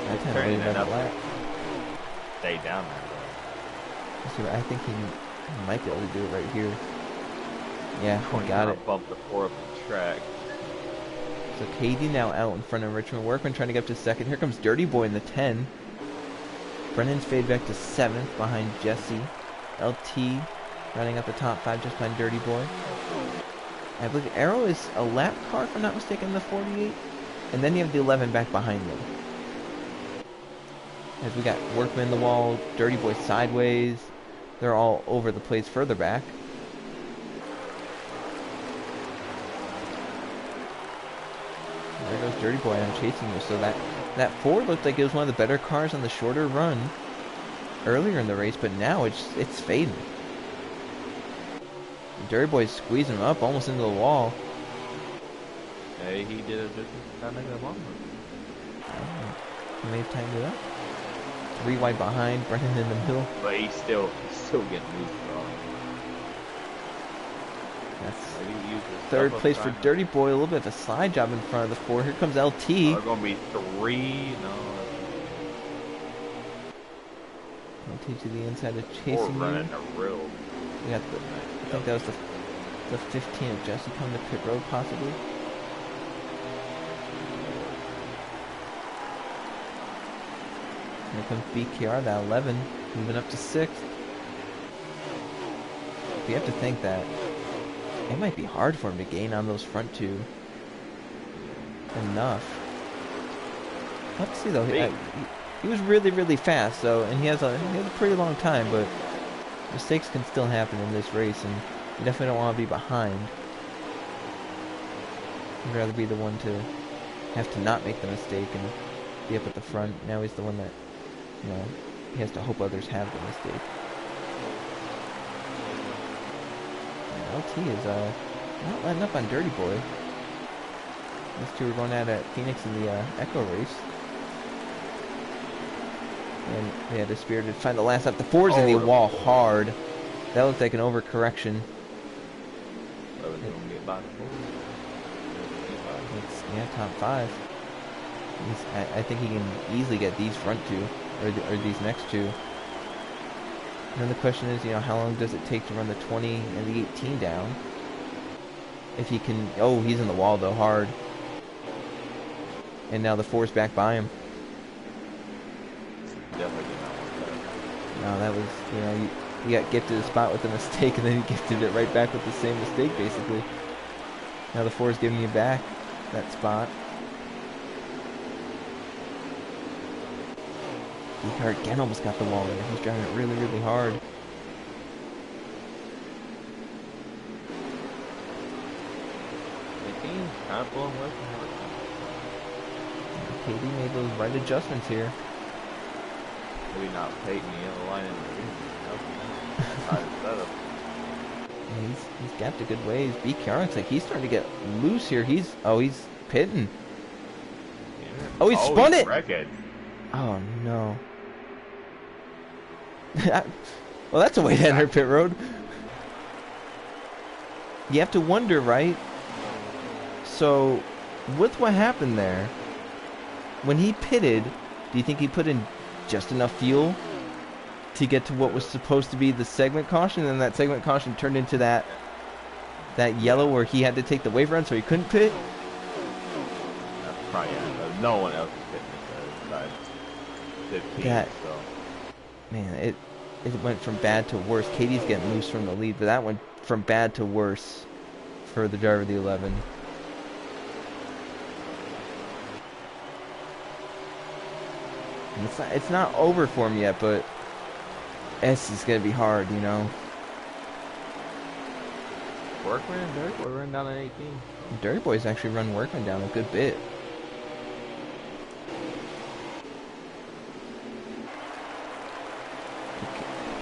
I tend to believe that lap. Stay down there. See, I think he might be able to do it right here. Yeah, he got it. Bump the 4 up the track. So KD now out in front of Richmond. Workman trying to get up to second. Here comes Dirty Boy in the 10. Brennan's fade back to 7th behind Jesse. LT running up the top 5 just behind Dirty Boy. I believe Arrow is a lap car, if I'm not mistaken, the 48. And then you have the 11 back behind them. As we got Workman in the wall, Dirty Boy sideways. They're all over the place further back. There goes Dirty Boy on Chasing You. So that 4 looked like it was one of the better cars on the shorter run earlier in the race, but now it's fading. Dirty Boy's squeezing him up almost into the wall. Hey, he did it just kind of a long one. He may have timed it up. 3 wide behind, Brennan in the middle. But he's still getting moved wrong. That's third place for Dirty Boy. A little bit of a side job in front of the 4. Here comes LT. They're going to be 3. No. LT to the inside of Chasing You. Running a real. We got I think that was the 15 of Jesse coming to pit road, possibly. Here comes BKR, that 11, moving up to 6th. You have to think that it might be hard for him to gain on those front 2 enough. Let's see though. He was really, really fast, so, and he has a pretty long time, but mistakes can still happen in this race, and you definitely don't want to be behind. You'd rather be the one to have to not make the mistake and be up at the front. Now he's the one that, you know, he has to hope others have the mistake. And LT is not letting up on Dirty Boy. These two are going out at Phoenix in the Echo race. And they had a spirited find the last lap. The Ford's in the wall hard. That looks like an overcorrection. It's, yeah, top 5. I think he can easily get these front two, or these next two. And then the question is, you know, how long does it take to run the 20 and the 18 down? If he can, oh, he's in the wall though, hard. And now the 4's back by him. Definitely did not want that. No, that was, you know, he got gifted a spot with a mistake, and then he gifted it right back with the same mistake, basically. Now the 4's giving you back that spot. He again almost got the wall there. He's driving it really, really hard. The team's kind of pulling away from him. Katie made those right adjustments here. Maybe not Peyton the other line in the He's gapped a good ways. B. Kjaeren's like he's starting to get loose here. He's pitting. Yeah. Oh, he spun it. Wrecked. Oh no. Well, that's a way to enter pit road. You have to wonder, right? So, with what happened there, when he pitted, do you think he put in just enough fuel to get to what was supposed to be the segment caution, and that segment caution turned into that yellow where he had to take the wave run so he couldn't pit? That's probably no one else is pitting besides 15. That, so. man, it went from bad to worse. Katie's getting loose from the lead, but that went from bad to worse for the driver of the 11. And it's not over for him yet, but S is going to be hard, you know. Workman and Dirty Boy run down at 18. Dirty Boy's actually run Workman down a good bit.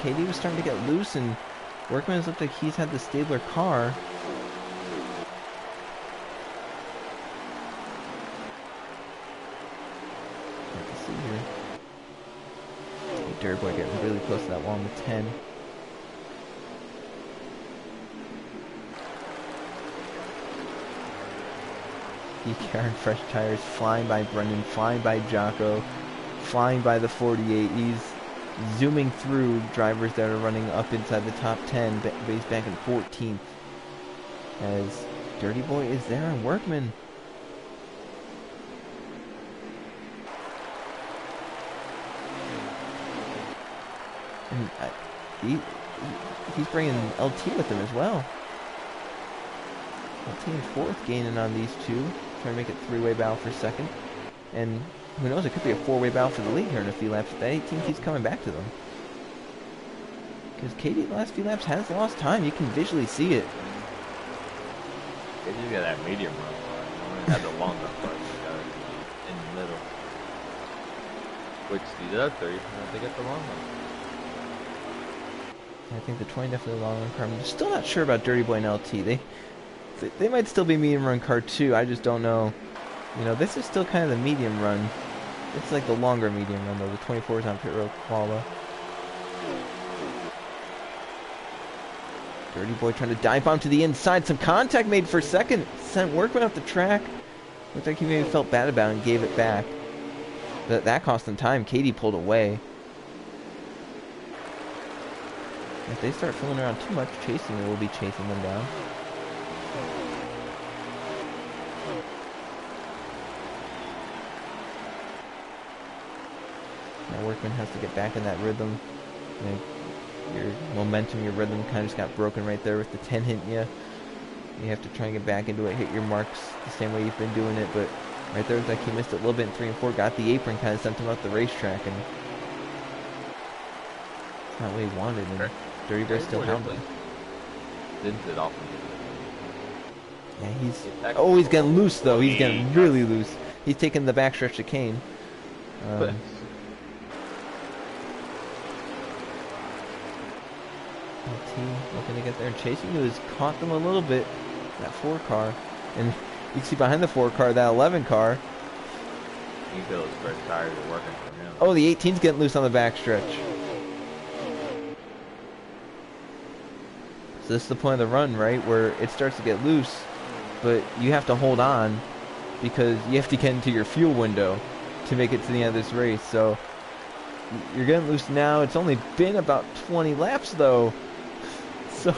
Katie was starting to get loose, and Workman's looked like he's had the stabler car. Let's see here. Dirty Boy getting really close to that wall in the 10. Karen fresh tires, flying by Brendan, flying by Jocko, flying by the 48. He's zooming through drivers that are running up inside the top 10, but he's back in 14th. As Dirty Boy is there on Workman. And he's bringing LT with him as well. LT in 4th, gaining on these two. Trying to make it 3-way battle for 2nd. And who knows, it could be a 4-way battle for the lead here in a few laps. If that 18 keeps coming back to them. Because Katie, the last few laps, has lost time. You can visually see it. Katie's got that medium run. He had the long run part. He got it in the middle. Which these other three, they get the long run. I think the 20 definitely a long run car. I'm still not sure about Dirty Boy and LT. They might still be medium run car too. I just don't know. You know, this is still kind of the medium run. It's like the longer medium run though. The 24 is on pit road quala. Dirty Boy trying to dive bomb to the inside. Some contact made for 2nd. Sent Workman off the track. Looked like he maybe felt bad about it and gave it back. That cost them time. Katie pulled away. If they start fooling around too much chasing, we'll be chasing them down. Now Workman has to get back in that rhythm. You know, your momentum, your rhythm kind of just got broken right there with the 10 hitting you. You have to try and get back into it, hit your marks the same way you've been doing it, but right there it's like he missed it a little bit in 3 and 4, got the apron, kind of sent him off the racetrack, and it's not what he wanted, and Dirty Boy still hounding. Didn't it off. Yeah, he's getting loose though. He's getting really loose. He's taking the backstretch chicane. But LT looking to get there and chasing, who has caught them a little bit. That 4 car, and you can see behind the 4 car that 11 car. you feel his fresh tires are working for him. Oh, the 18's getting loose on the backstretch. So this is the point of the run, right, where it starts to get loose, but you have to hold on because you have to get into your fuel window to make it to the end of this race. So you're getting loose now. It's only been about 20 laps though, so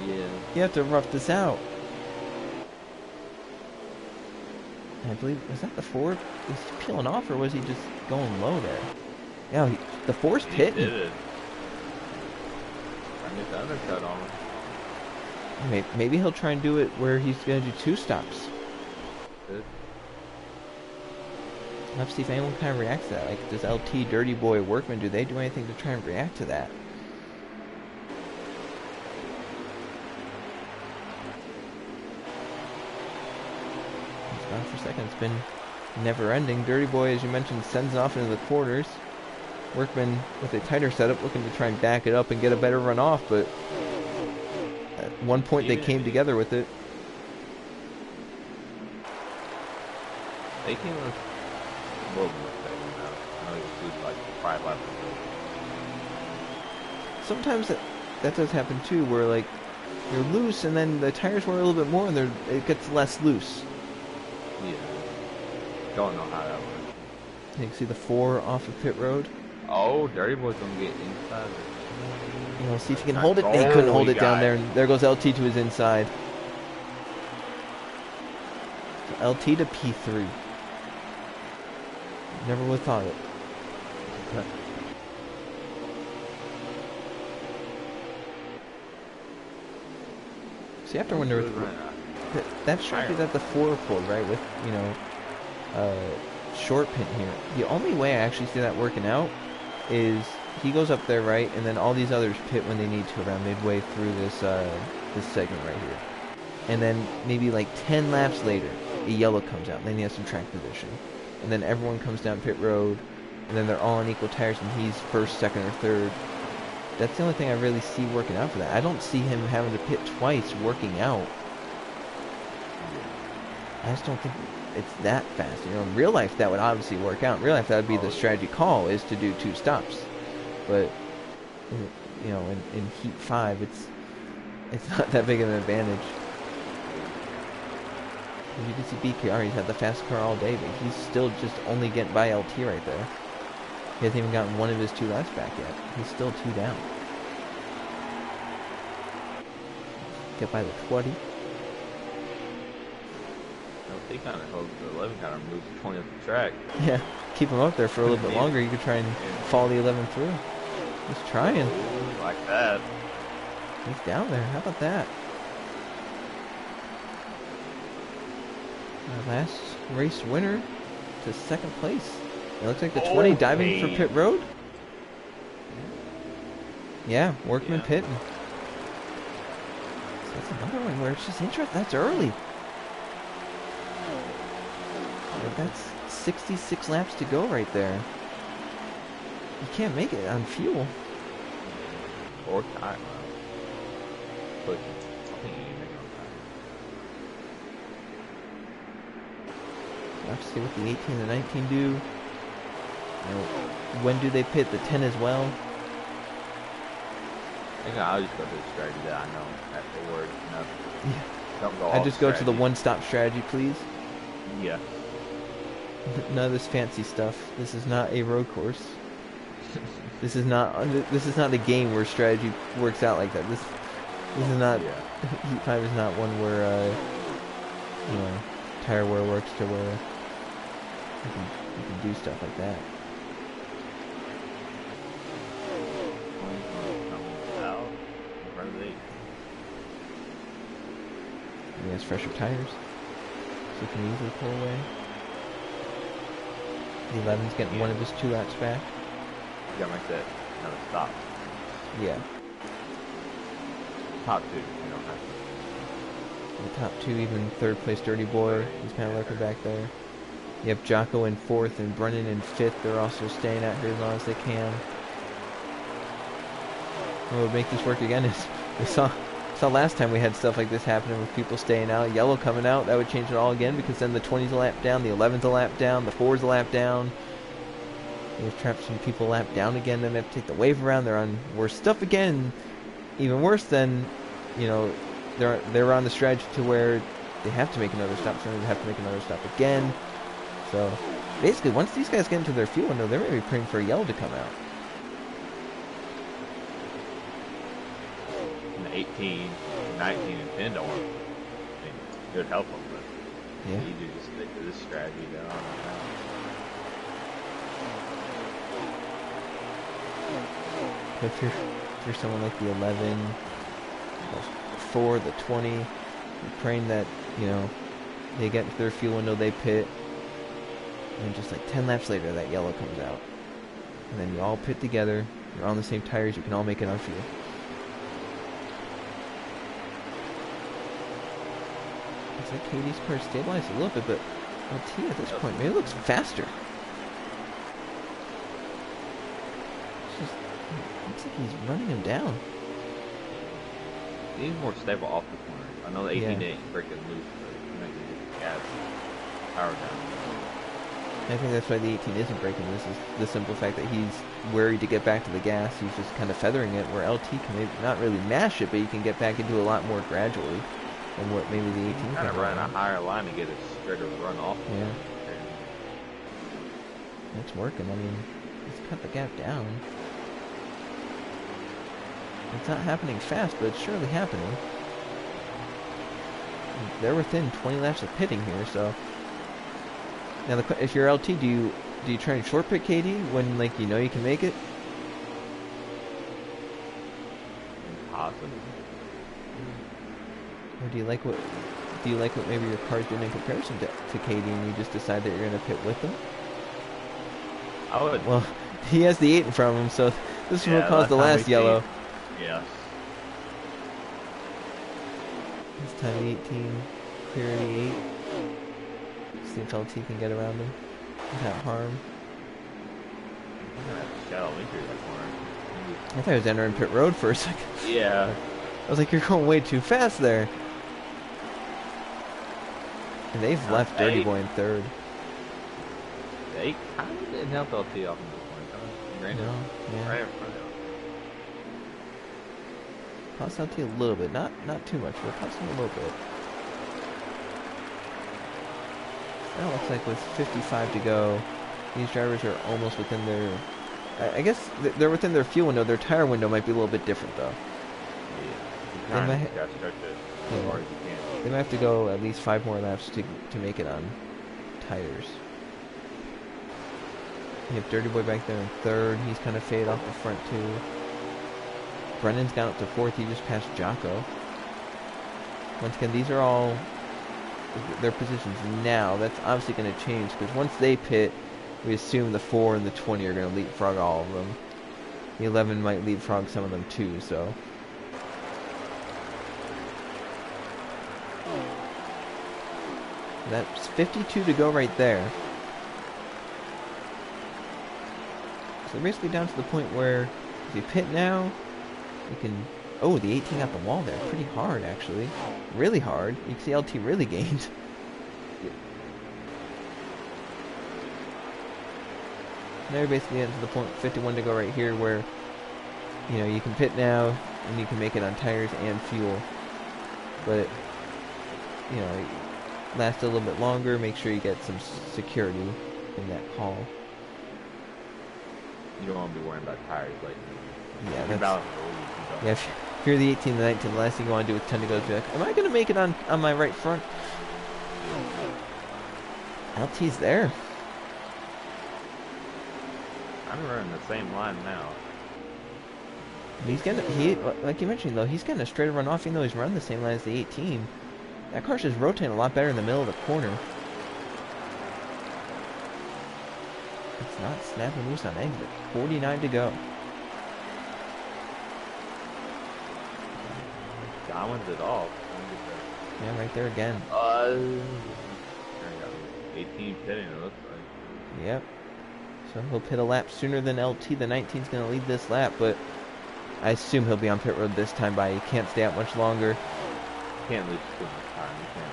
Yeah. you have to rough this out. I believe, was that the 4? Was he peeling off or was he just going low there? Yeah, the 4's He pitting. did it. I get the undercut on him. Maybe he'll try and do it where he's going to do 2 stops. Good. I'll have to see if anyone kind of reacts to that. Like, does LT, Dirty Boy, Workman, do they do anything to try and react to that? It's gone for a second. It's been never-ending. Dirty Boy, as you mentioned, sends it off into the quarters. Workman with a tighter setup, looking to try and back it up and get a better run off, but at one point they came together with it. They came with a little more effective now. I know you see like 5 laps ago. Sometimes that does happen too, where like you're loose and then the tires wear a little bit more and it gets less loose. Yeah. Don't know how that works. You can see the 4 off of pit road. Oh, Dirty Boy's gonna get inside. You know, see if he can hold it. He couldn't hold it down there, and there goes LT to his inside. So LT to P3. Never would have thought it. See, I have to wonder that strategy that the 4 pulled, right? With, you know, short pin here. The only way I actually see that working out is he goes up there, right, and then all these others pit when they need to around midway through this this segment right here. And then maybe like 10 laps later, a yellow comes out, and then he has some track position. And then everyone comes down pit road, and then they're all on equal tires, and he's first, second, or third. That's the only thing I really see working out for that. I don't see him having to pit twice working out. I just don't think it's that fast. You know, in real life that would obviously work out. In real life that would be the strategy call, is to do 2 stops. But you know, in Heat 5, it's not that big of an advantage. As you can see, BKR, he's had the fast car all day, but he's still just only getting by LT right there. He hasn't even gotten one of his 2 laps back yet. He's still 2 down. Get by the 20. They kind of hope the 11 kind of moves 20 up the track. Yeah, keep him up there for a little bit longer. You could try and follow the 11 through. He's trying. Ooh, like that. He's down there. How about that? Our last race winner to 2nd place. It looks like the 20 diving for pit road. Yeah, Workman pitting. So that's another one where it's just interesting. That's early. That's 66 laps to go right there. You can't make it on fuel. Or time. But I think you can make it on time. We'll have to see what the 18 and the 19 do. You know, when do they pit? The 10 as well? I think I'll just go to the strategy that I know at the word. No. Yeah. Don't go I off just go to the strategy. one-stop strategy, please. Yeah. None of this fancy stuff. This is not a road course. This is not a game where strategy works out like that. This is not. Yeah. Heat 5 is not one where you know, tire wear works to where you can do stuff like that. Out in front of the 8. He has fresher tires, so he can easily pull away. The 11's getting one of his 2 laps back. You gotta make that another stop. Yeah. Top 2, you don't have to. The top 2, even 3rd place Dirty Boy, he's kind of lurking back there. You have Jocko in 4th and Brennan in 5th. They're also staying out here as long as they can. What would make this work again is we saw last time we had stuff like this happening with people staying out, yellow coming out. That would change it all again because then the 20's a lap down, the 11's a lap down, the 4's a lap down. We've trapped some people lap down again. Then they have to take the wave around. They're on worse stuff again. Even worse than, you know, they're on the strategy to where they have to make another stop. So they have to make another stop again. So basically, once these guys get into their fuel window, they're going to be praying for a yellow to come out. And the 18, 19, and 10 don't work. I mean, it would help them, but Yeah. you just stick to this strategy down on If you're someone like the 11, the 4, the 20, you're praying that, you know, they get into their fuel window, they pit, and just like 10 laps later, that yellow comes out. And then you all pit together, you're on the same tires, you can all make it on fuel. It's like Katie's car stabilized a little bit, but LT at this point maybe looks faster. It's just, it looks like he's running him down. He's more stable off the corner. I know the 18 Yeah. ain't breaking loose, but you know, you get the gas power down. I think that's why the 18 isn't breaking. This is the simple fact that he's worried to get back to the gas. He's just kind of feathering it, where LT can maybe not really mash it, but he can get back into a lot more gradually than what maybe the 18 Kind of can. run a higher line to get a straighter run off. Yeah. It's working. I mean, he's cut the gap down. It's not happening fast, but it's surely happening. They're within 20 laps of pitting here, so... Now, if you're LT, do you try and short pit KD when, like, you know you can make it? Possibly. Or do you like what maybe your car's doing in comparison to KD and you just decide that you're going to pit with them? I would. Well, he has the 8 in front of him, so this is what caused the last yellow. Yeah. This time the 18 clear the 8. See if LT can get around him without harm. Shallow entry that corner. I thought he was entering pit road for a second. Yeah. I was like, you're going way too fast there. And they've left Dirty Boy in 3rd. They kind of didn't help LT off in this point. Granted, No, yeah. right in front of him. Cost LT a little bit, not too much, but cost him a little bit. Now it looks like with 55 to go, these drivers are almost within their... I guess they're within their fuel window. Their tire window might be a little bit different, though. Yeah. They might, You gotta stretch it as far as you can. they might have to go at least 5 more laps to make it on tires. You have Dirty Boy back there in 3rd. He's kind of faded off the front, too. Brennan's gone up to 4th. He just passed Jocko. Once again, these are all their positions now. That's obviously going to change because once they pit, we assume the 4 and the 20 are going to leapfrog all of them. The 11 might leapfrog some of them too, so. That's 52 to go right there. So basically down to the point where if you pit now, you can... Oh, the 18 got the wall there. Pretty hard, actually. Really hard. You can see LT really gained. Now you're basically getting to the point, 51 to go right here, where, you know, you can pit now, and you can make it on tires and fuel. But, you know, last a little bit longer, make sure you get some security in that call. You don't want to be worrying about tires like Yeah, you're that's... Yeah, if you're the 18 and the 19, the last thing you want to do is tend to go to be like, am I going to make it on my right front? LT's there. I'm running the same line now. He's getting, like you mentioned though, he's getting a straight run off even though he's running the same line as the 18. That car's just rotating a lot better in the middle of the corner. It's not snapping loose on exit. 49 to go. John wins it all. Yeah, right there again. 18 19 pitting, it looks like. Yep. So he'll pit a lap sooner than LT. The 19's going to lead this lap, but I assume he'll be on pit road this time by. He can't stay out much longer. You can't lose too much time. You can't.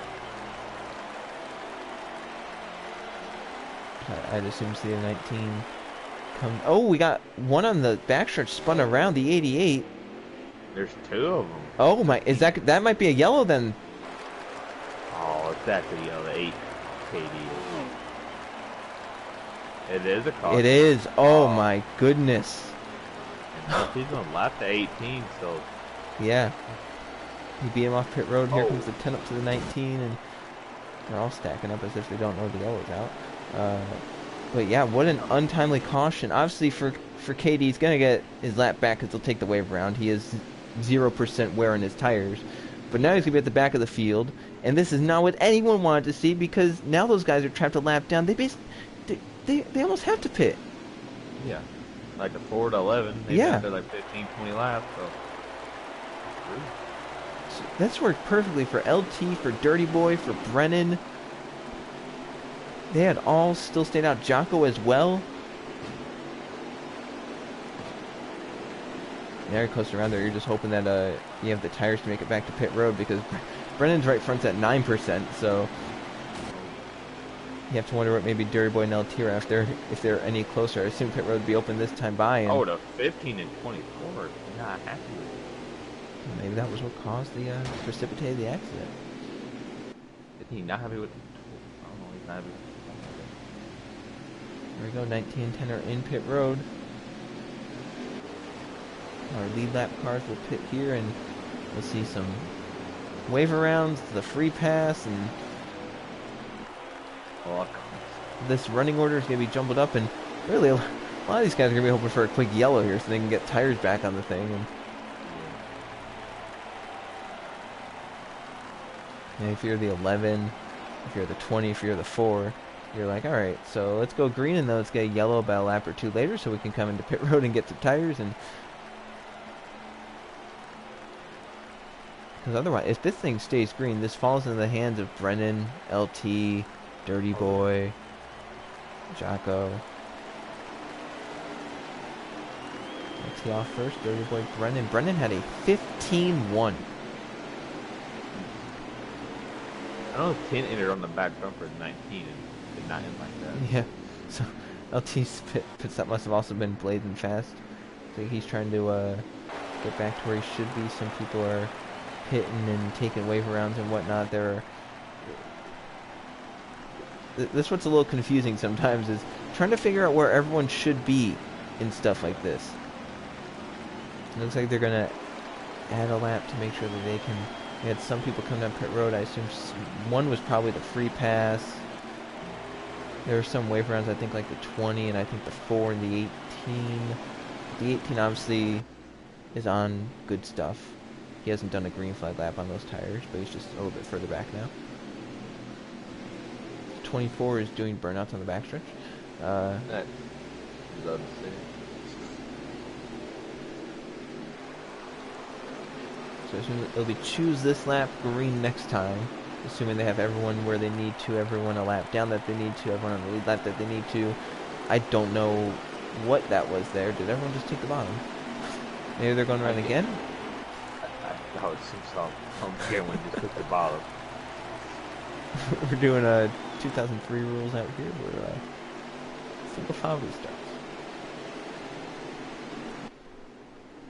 I'd assume see the 19 come. Oh, we got one on the backstretch spun around the 88. There's two of them. Oh my, is that might be a yellow then? Oh, it's actually the 8 KD. It is a caution. It is. Oh my goodness. And he's on lap to 18, so. Yeah. He beat him off pit road. Here comes the 10 up to the 19, and they're all stacking up as if they don't know the yellow's out. But yeah, what an untimely caution. Obviously for KD, he's going to get his lap back because he'll take the wave around. He has 0% wear on his tires. But now he's going to be at the back of the field, and this is not what anyone wanted to see because now those guys are trapped a lap down. They almost have to pit. Yeah. Like a 4 to 11. They've been there like 15, 20 laps, so. That's worked perfectly for LT, for Dirty Boy, for Brennan. They had all still stayed out. Jocko as well. There he coasts around there. You're just hoping that you have the tires to make it back to pit road because Brennan's right front's at 9%, so you have to wonder what maybe Dirty Boy and LT are after if they're any closer. I assume pit road would be open this time by. And oh, to 15 and 24. Not happy with it. Maybe that was what caused the precipitated the accident. Is he not happy with it? I don't know. He's not happy with There we go. 19 and 10 are in pit road. Our lead lap cars will pit here, and we'll see some wave arounds, the free pass, and this running order is going to be jumbled up. And really, a lot of these guys are going to be hoping for a quick yellow here so they can get tires back on the thing. And if you're the 11, if you're the 20, if you're the 4, you're like, all right, so let's go green, and then let's get a yellow about a lap or two later so we can come into pit road and get some tires. And because otherwise, if this thing stays green, this falls into the hands of Brennan, LT, Dirty Boy, Jocko. LT off first, Dirty Boy, Brennan. Brennan had a 15-1. I know 10 entered on the back bumper at 19 and did not end like that. Yeah, so LT's pit stop must have also been blazing fast. I think he's trying to get back to where he should be. Some people are hitting and taking wave arounds and whatnot. This what's a little confusing sometimes is trying to figure out where everyone should be in stuff like this. It looks like they're gonna add a lap to make sure that they can. We had some people come down pit road. I assume one was probably the free pass. There were some wave rounds, I think like the 20 and I think the 4 and the 18. The 18 obviously is on good stuff. He hasn't done a green flag lap on those tires, but he's just a little bit further back now. 24 is doing burnouts on the backstretch. That is unsafe. So it'll be choose this lap, green next time, assuming they have everyone where they need to, everyone a lap down that they need to, everyone on the lead lap that they need to. I don't know what that was there. Did everyone just take the bottom? Maybe they're going around again? I doubt some Cameron just took the bottom. We're doing 2003 rules out here. We're single file restarts.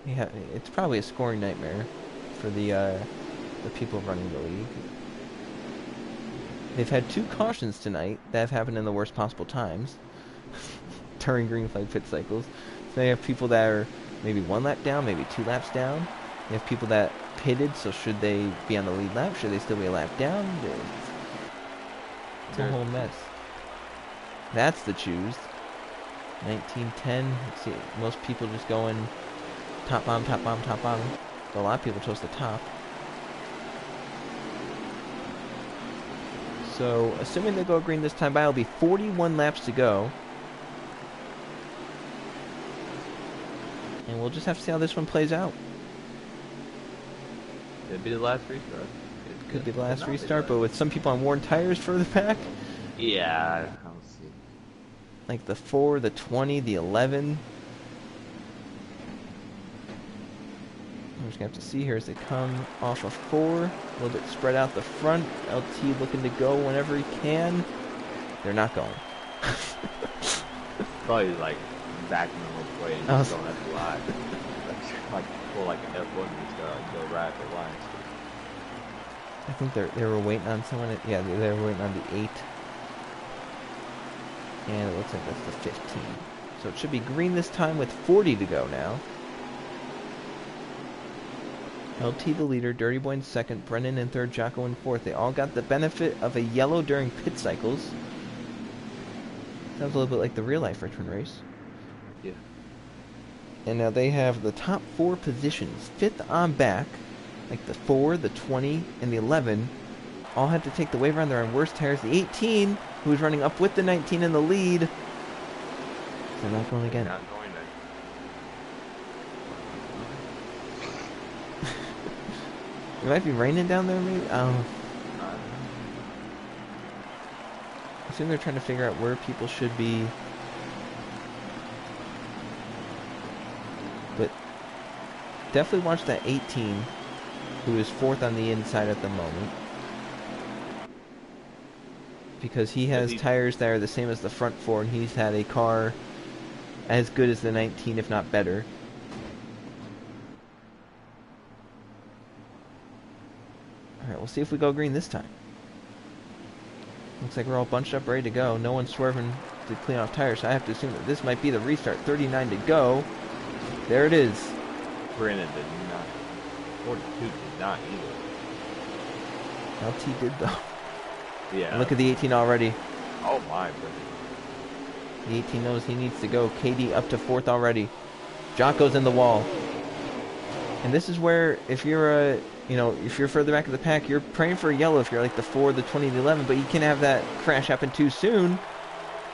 Yeah, it's probably a scoring nightmare for the people running the league. They've had 2 cautions tonight that have happened in the worst possible times during green flag pit cycles. So they have people that are maybe 1 lap down, maybe 2 laps down. They have people that pitted, so should they be on the lead lap? Should they still be a lap down? It's a whole mess. That's the choose. 1910. Let's see. Most people just going top bottom, top bottom, top bottom. A lot of people chose the top. So, assuming they go green this time by, it'll be 41 laps to go. And we'll just have to see how this one plays out. Could be the last restart. Could be the last restart, but with some people on worn tires further back, Yeah, I don't see. Like the 4, the 20, the 11. We're just going to have to see here as they come off of 4. A little bit spread out the front. LT looking to go whenever he can. They're not going. Probably like backing them away and just going at the line. Like pull like an F1 and just go right at the line. I think they were waiting on someone. Yeah, they were waiting on the 8. And it looks like that's the 15. So it should be green this time with 40 to go now. LT the leader, Dirty Boy in second, Brennan in third, Jocko in fourth. They all got the benefit of a yellow during pit cycles. Sounds a little bit like the real life Richmond race. Yeah. And now they have the top 4 positions. 5th on back, like the 4, the 20, and the 11, all had to take the wave around. They're on worse tires. The 18, who's running up with the 19 in the lead, they're not going again. Not going It might be raining down there, maybe? I assume they're trying to figure out where people should be. But definitely watch that 18, who is 4th on the inside at the moment. Because he has tires that are the same as the front 4, and he's had a car as good as the 19, if not better. Alright, we'll see if we go green this time. Looks like we're all bunched up, ready to go. No one's swerving to clean off tires, so I have to assume that this might be the restart. 39 to go. There it is. Brennan did not. 42 did not either. LT did, though. Yeah. And look at the 18 already. Oh my, Brennan. The 18 knows he needs to go. KD up to 4th already. Jocko's in the wall. And this is where, if you're if you're further back in the pack, you're praying for a yellow if you're like the 4, the 20, the 11, but you can't have that crash happen too soon,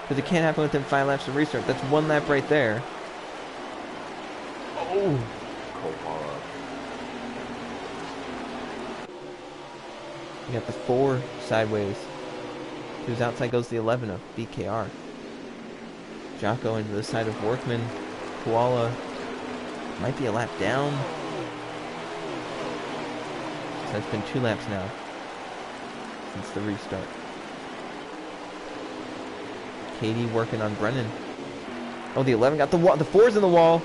because it can't happen within 5 laps of restart. That's 1 lap right there. Oh! You got the 4 sideways. Who's outside goes the 11 of BKR. Jocko into the side of Workman. Koala might be a lap down. So it's been 2 laps now since the restart. Katie working on Brennan. Oh, the 11 got the 4's in the wall.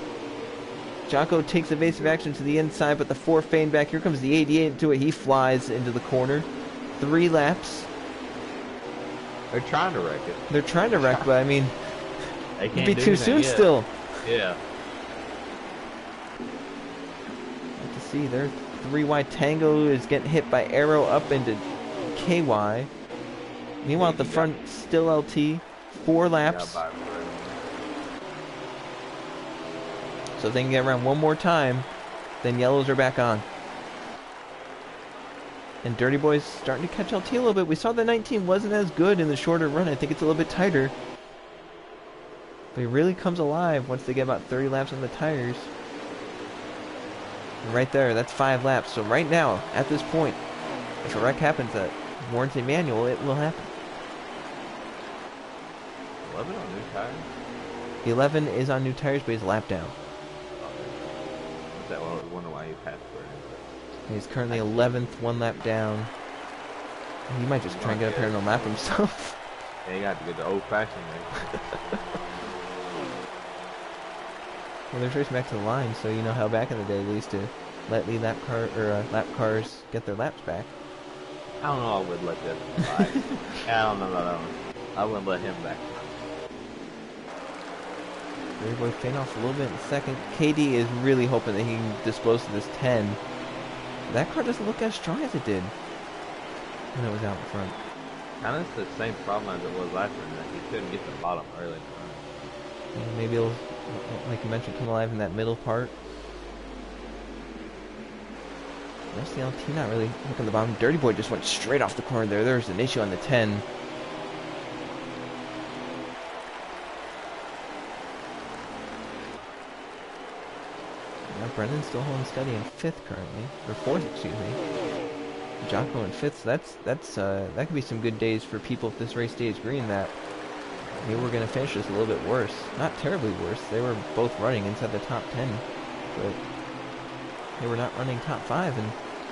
Jocko takes evasive action to the inside, but the 4 feigned back. Here comes the 88 into it. He flies into the corner. 3 laps. They're trying to wreck it. They're trying to wreck, but I mean, it'd be too soon yet. still. Yeah. Have to see, their 3 wide Tango is getting hit by Arrow up into KY. Meanwhile, at the front, still LT. 4 laps. So if they can get around one more time, then yellows are back on. And Dirty Boy's starting to catch LT a little bit. We saw the 19 wasn't as good in the shorter run. I think it's a little bit tighter. But he really comes alive once they get about 30 laps on the tires. And right there, that's 5 laps. So right now, at this point, if a wreck happens that warrants a manual, it will happen. 11 on new tires? The 11 is on new tires, but he's a lap down. I wonder why you passed for it. He's currently 11th, 1 lap down. He might just try and get up here and lap himself. Yeah, you got to get the old-fashioned way. Well, they're racing back to the line, so you know how back in the day they used to let lead lap cars get their laps back. I don't know. I would let that slide. I don't know. I wouldn't let him back. Dirty Boy fading off a little bit in second. KD is really hoping that he can dispose of this 10. That car doesn't look as strong as it did when it was out in front. Kind of the same problem as it was last time, that he couldn't get the bottom early. And maybe it'll, like you mentioned, come alive in that middle part. Rest of the LT not really hooking the bottom. Dirty Boy just went straight off the corner there. There's an issue on the 10. Now Brendan's still holding steady in 5th currently. Or 4th, excuse me. Jocko in fifth. So that could be some good days for people if this race stays green. That they were going to finish this a little bit worse, not terribly worse. They were both running inside the top 10, but they were not running top 5, and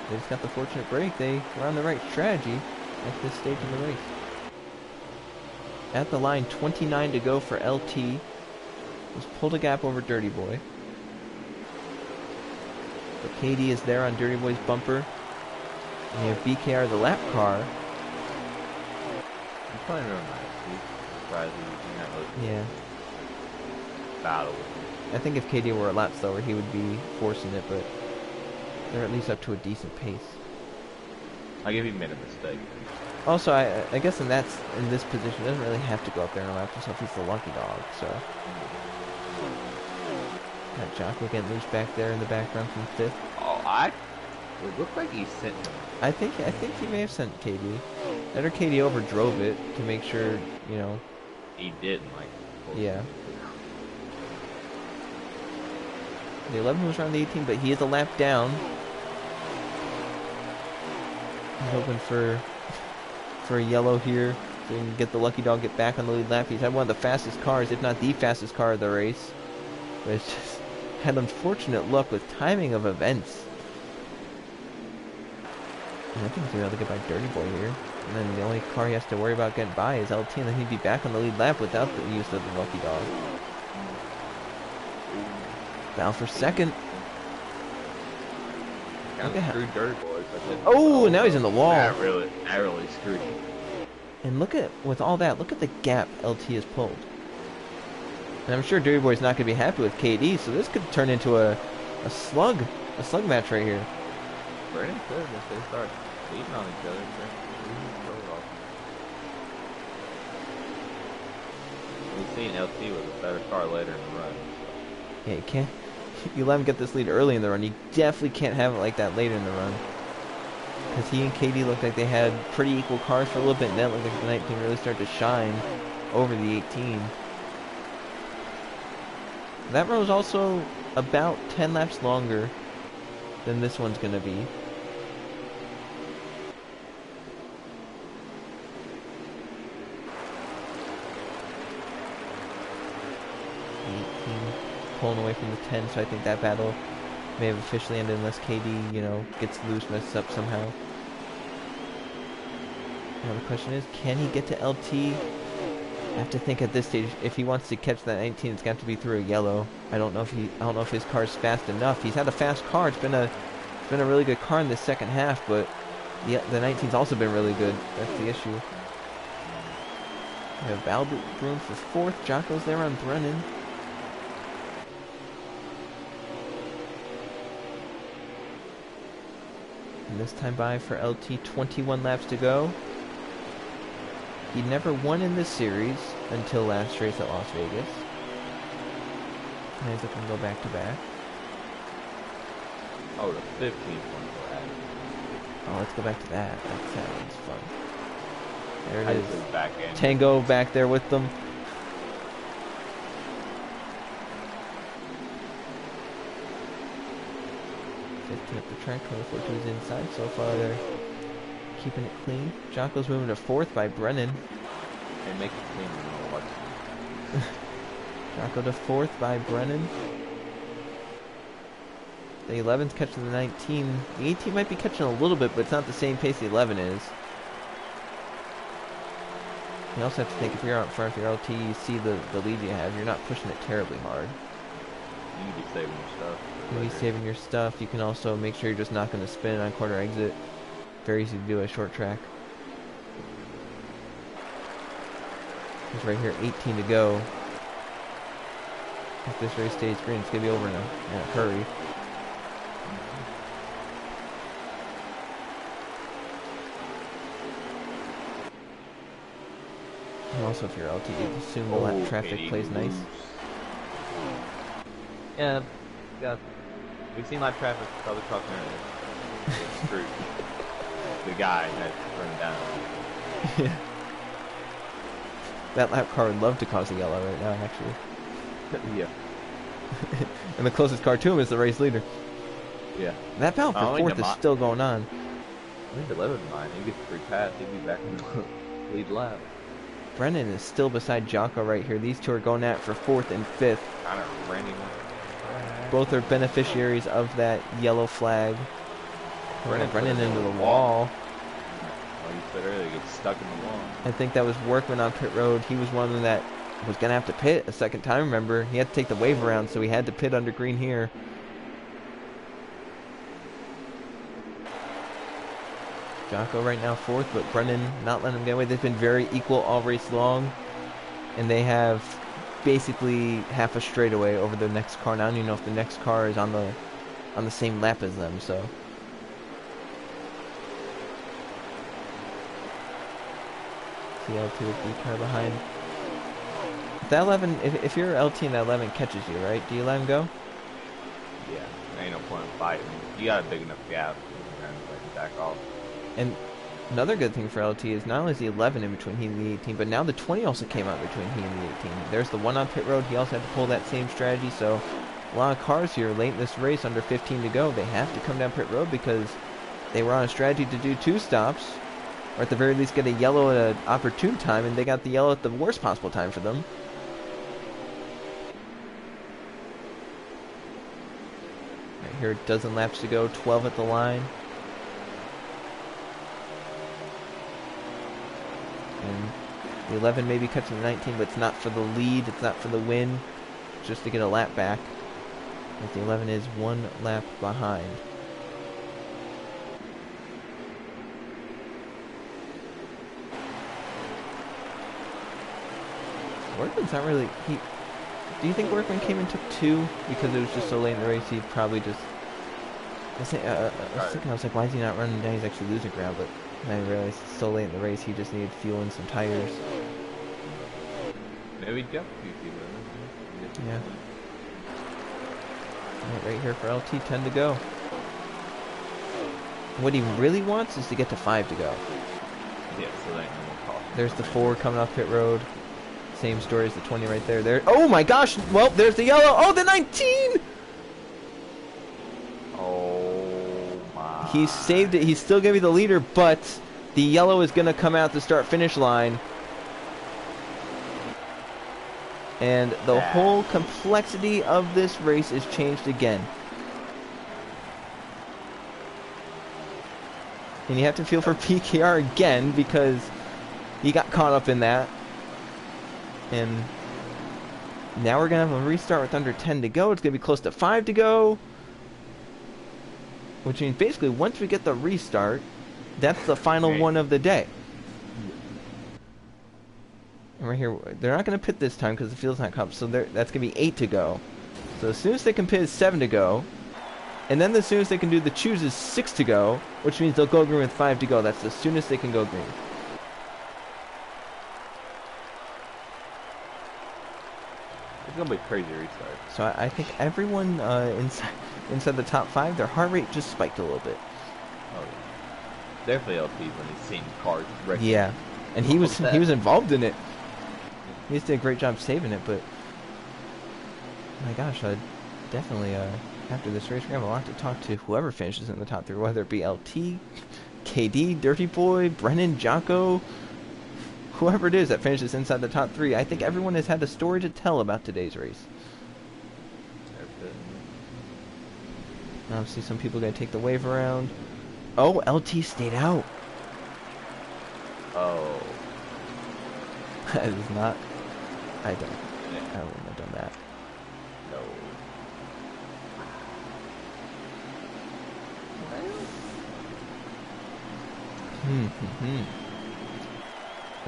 they just got the fortunate break. They were on the right strategy at this stage in the race. At the line, 29 to go for LT. Just pulled a gap over Dirty Boy. But KD is there on Dirty Boy's bumper. And you have BKR, the lap car. I'm playing real nice. He's surprised he's not looking Yeah. battle with him. I think if KD were a lap slower, he would be forcing it, but they're at least up to a decent pace. Like if he made a mistake. Also, I guess in this position, he doesn't really have to go up there and lap himself. He's the lucky dog, so. Got Jocko getting loose back there in the background from 5th. Oh, it looked like he sent him. I think he may have sent KD. That or KD overdrove it to make sure, you know. He didn't, like. Yeah. The 11 was around the 18, but he is a lap down. He's hoping for a yellow here, so he can get the lucky dog, get back on the lead lap. He's had one of the fastest cars, if not the fastest car of the race. But it's just had unfortunate luck with timing of events. And I think he's going to be able to get by Dirty Boy here. And then the only car he has to worry about getting by is LT, and then he'd be back on the lead lap without the use of the lucky dog. Battle for second. Kind of screwed Dirty Boy. Oh, now he's in the wall. That really screwed him. And look at, with all that, look at the gap LT has pulled. And I'm sure Dirty Boy's not going to be happy with KD, so this could turn into a slug match right here. Brandon could if they start beating on each other. We've seen LT with a better car later in the run. So. Yeah, you can't. You let him get this lead early in the run. You definitely can't have it like that later in the run. Because he and KD looked like they had pretty equal cars for a little bit, and then it looked like the 19 really started to shine over the 18. That run was also about 10 laps longer than this one's going to be. Pulling away from the 10, so I think that battle may have officially ended unless KD, you know, gets loose, messes up somehow. Now the question is, can he get to LT? I have to think at this stage, if he wants to catch that 19, it's got to be through a yellow. I don't know if his car's fast enough. He's had a fast car. It's been a really good car in the second half, but the 19's also been really good. That's the issue. We have Valbroom for 4th. Jocko's there on Brennan. And this time by for LT, 21 laps to go. He never won in this series until last race at Las Vegas. And he's looking to go back to back. Oh, the 15th one for that. Oh, let's go back to that. That sounds fun. There it is. Back in. Tango back there with them. Up the track, 24 to his inside. So far they're keeping it clean. Jocko's moving to 4th by Brennan. They make it clean when you watch. Jocko to 4th by Brennan. The 11's catching the 19. The 18 might be catching a little bit, but it's not the same pace the 11 is. You also have to think, if you're out front, if you're LT, you see the lead you have, you're not pushing it terribly hard. You can be saving your stuff. You'll be saving your stuff. You can also make sure you're just not going to spin on corner exit. Very easy to do a short track. It's right here, 18 to go. If this race stays green, it's going to be over in a hurry. And also, if you're LT, you assume the lap traffic plays nice. Yeah, we've seen live traffic probably crossing earlier. Screwed. The guy that burned down. Yeah. That lap car would love to cause a yellow right now, actually. Yeah. And the closest car to him is the race leader. Yeah. That battle for 4th is still going on. I think 11 mine. He gets a free pass. He'd be back in the lead lap. Brennan is still beside Jocko right here. These two are going at it for 4th and 5th. Kind of running. Both are beneficiaries of that yellow flag. Brennan into the wall. Like you said earlier, gets stuck in the wall. I think that was Workman on pit road. He was one of them that was going to have to pit a second time, remember. He had to take the wave around, so he had to pit under green here. Jocko right now 4th, but Brennan not letting him get away. They've been very equal all race long, and they have basically half a straightaway over the next car. Now I don't even know if the next car is on the same lap as them, so. See LT with B car behind. That 11, if you're LT and that 11 catches you, right? Do you let him go? Yeah, there ain't no point in fighting. You got a big enough gap to back off. And another good thing for LT is not only is the 11 in between he and the 18, but now the 20 also came out between he and the 18. There's the one on pit road. He also had to pull that same strategy. So a lot of cars here late in this race under 15 to go. They have to come down pit road because they were on a strategy to do 2 stops, or at the very least get a yellow at an opportune time, and they got the yellow at the worst possible time for them. Right here, a dozen laps to go, 12 at the line. And the 11 maybe catching the 19, but it's not for the lead, it's not for the win, it's just to get a lap back. As the 11 is 1 lap behind. Workman's not really. Do you think Workman came and took 2 because it was just so late in the race? He probably just. I was thinking, I was like, why is he not running down? He's actually losing ground, but I realized it's so late in the race, he just needed fuel and some tires. Maybe got a few people in it. Yeah. Right here for LT, 10 to go. What he really wants is to get to 5 to go. Yeah, so that ain't no more call. There's the 4 coming off pit road. Same story as the 20 right there. There. Oh my gosh! Well, there's the yellow. Oh, the 19! Oh my. He saved it. He's still going to be the leader, but the yellow is going to come out the start-finish line. And the whole complexity of this race is changed again. And you have to feel for PKR again because he got caught up in that. And now we're going to have a restart with under 10 to go. It's going to be close to 5 to go. Which means basically once we get the restart, that's the final one of the day. And right here, they're not going to pit this time because the field's not caught up. So that's going to be 8 to go. So as soon as they can pit is 7 to go. And then as soon as they can do the choose is 6 to go. Which means they'll go green with 5 to go. That's the soonest they can go green. It's gonna be a crazy restart. So I think everyone inside the top 5, their heart rate just spiked a little bit. Oh yeah. Definitely LT when he's seen cars wrecking. Yeah, and he was involved in it. He just did a great job saving it, but my gosh, definitely after this race we're gonna have a lot to talk to whoever finishes in the top 3, whether it be LT, KD, Dirty Boy, Brennan, Jocko. Whoever it is that finishes inside the top 3, I think everyone has had a story to tell about today's race. Obviously, some people are going to take the wave around. Oh, LT stayed out. Oh. That is not. I wouldn't have done that. No. I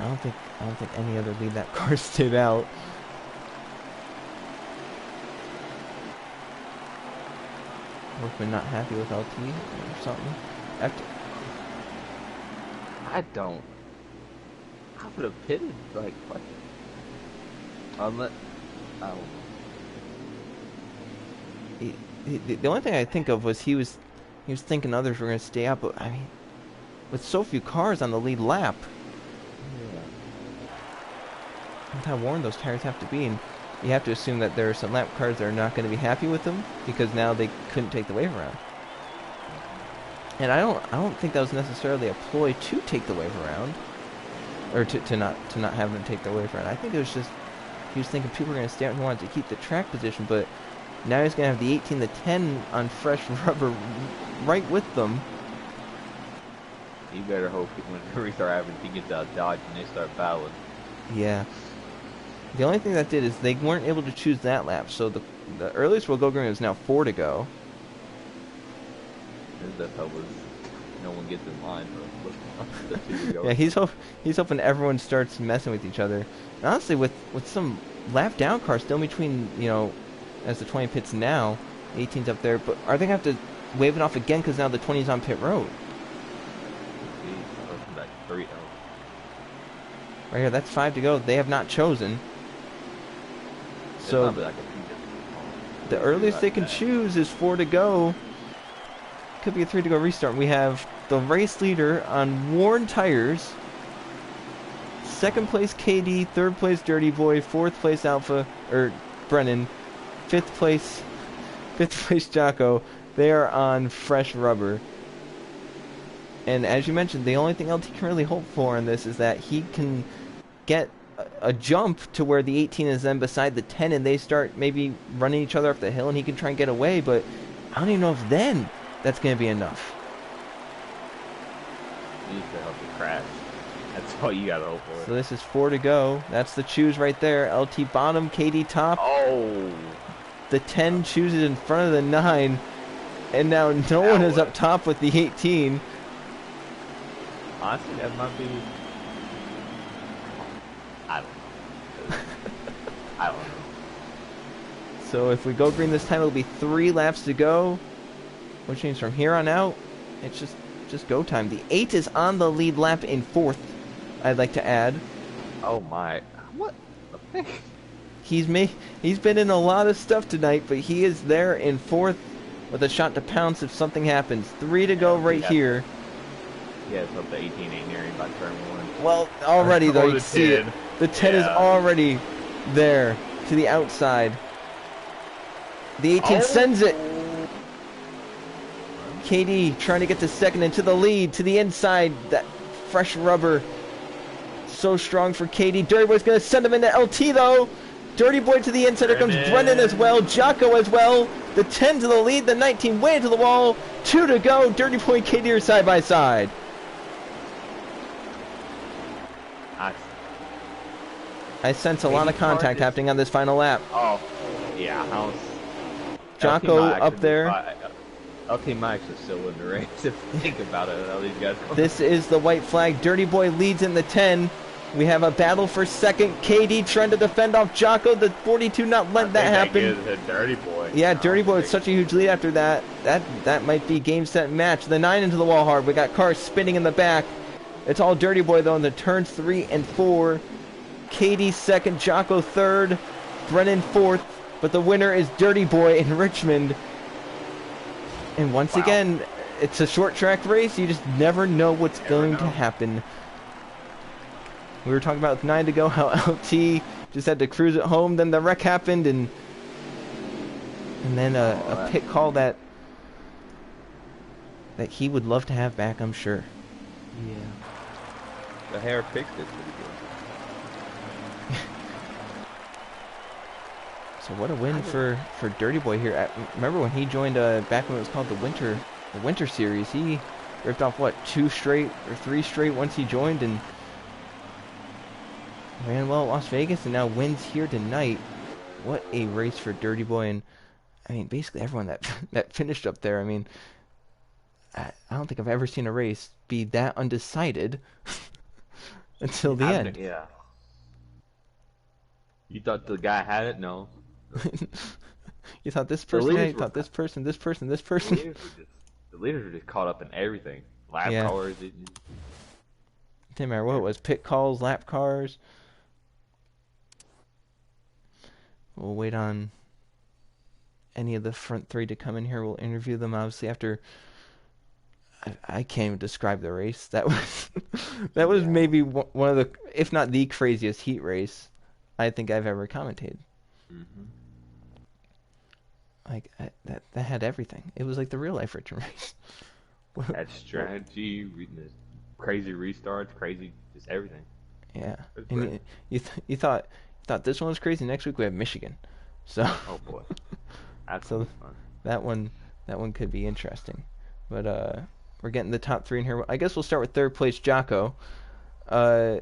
don't think any other lead that car stayed out. Workman not happy with LT or something. I would have pitted like what? Unless The only thing I think of was he was thinking others were going to stay out, but I mean, with so few cars on the lead lap. How worn those tires have to be, and you have to assume that there are some lap cars that are not going to be happy with them because now they couldn't take the wave around. And I don't think that was necessarily a ploy to take the wave around, or to not have them take the wave around. I think it was just he was thinking people were going to stay out and wanted to keep the track position, but now he's going to have the 18, the 10 on fresh rubber right with them. You better hope when we start having he gets out Dodge and they start battling. Yeah. The only thing that did is they weren't able to choose that lap, so the earliest we'll go green is now 4 to go. That was no one gets in line for the 2 to go. Yeah, he's hoping everyone starts messing with each other. And honestly, with some lap down cars still in between, as the 20 pits now, 18's up there, but are they going to have to wave it off again because now the 20's on pit road? Like 3 Right here, that's 5 to go. They have not chosen. So like the earliest they can choose is 4 to go. Could be a 3 to go restart. We have the race leader on worn tires. Second place KD, third place Dirty Boy, fourth place Brennan, fifth place Jocko. They are on fresh rubber. And as you mentioned, the only thing LT can really hope for in this is that he can get a jump to where the 18 is then beside the 10 and they start maybe running each other up the hill and he can try and get away, but I don't even know if then that's going to be enough. You need to help you crash. That's all you got to hope for. So this is 4 to go. That's the choose right there. LT bottom, KD top. Oh! The 10 chooses in front of the 9. And now no one is up top with the 18. Honestly, that might be... I don't know. I don't know. So if we go green this time, it'll be 3 laps to go. Which means from here on out, it's just go time. The 8 is on the lead lap in 4th, I'd like to add. Oh my. What the heck? He's been in a lot of stuff tonight, but he is there in 4th with a shot to pounce if something happens. 3 to go right here. Yeah, so the 18 ain't near him by turn 1. Well, already though, you see it. The 10 is already there to the outside. The 18 sends it. KD trying to get to second and to the lead, to the inside. That fresh rubber. So strong for KD. Dirty Boy's going to send him into LT though. Dirty Boy to the inside. Here comes Brendan as well. Jocko as well. The 10 to the lead. The 19 way to the wall. 2 to go. Dirty Boy and KD are side by side. I sense a lot of contact happening on this final lap. Oh, yeah. Jocko up there. LT Mike's is still in the race if you think about it. All these guys. This is the white flag. Dirty Boy leads in the 10. We have a battle for second. KD trying to defend off Jocko. The 42 not letting that happen. Dirty Boy. Yeah, Dirty Boy with such a huge lead after that. That might be game, set, match. The 9 into the wall hard. We got cars spinning in the back. It's all Dirty Boy though in the turns 3 and 4. KD second, Jocko third, Brennan fourth, but the winner is Dirty Boy in Richmond. And once again, it's a short track race. You just never know what's going to happen. We were talking about with 9 to go, how LT just had to cruise it home. Then the wreck happened, and then a pit call that he would love to have back, I'm sure. Yeah. The hair fixed it pretty good. So what a win for Dirty Boy here. Remember when he joined back when it was called the Winter Series? He ripped off what 2 straight or 3 straight once he joined and ran well at Las Vegas and now wins here tonight. What a race for Dirty Boy, and I mean basically everyone that finished up there. I mean I don't think I've ever seen a race be that undecided until the end. Yeah. You thought the guy had it? No. You thought this person, you thought this person. The leaders were just caught up in everything. Lap cars. Didn't matter what it was. Pit calls, lap cars. We'll wait on any of the front 3 to come in here. We'll interview them obviously after. I can't even describe the race. That was maybe one of the, if not the craziest heat race I think I've ever commentated. Mm-hmm. Like that had everything. It was like the real life Richmond race. That strategy, the crazy restarts, crazy just everything. Yeah, It was and great. you thought this one was crazy. Next week we have Michigan, so Oh boy, that's gonna so be fun. that one that one could be interesting. But we're getting the top three in here. I guess we'll start with third place, Jocko. Uh,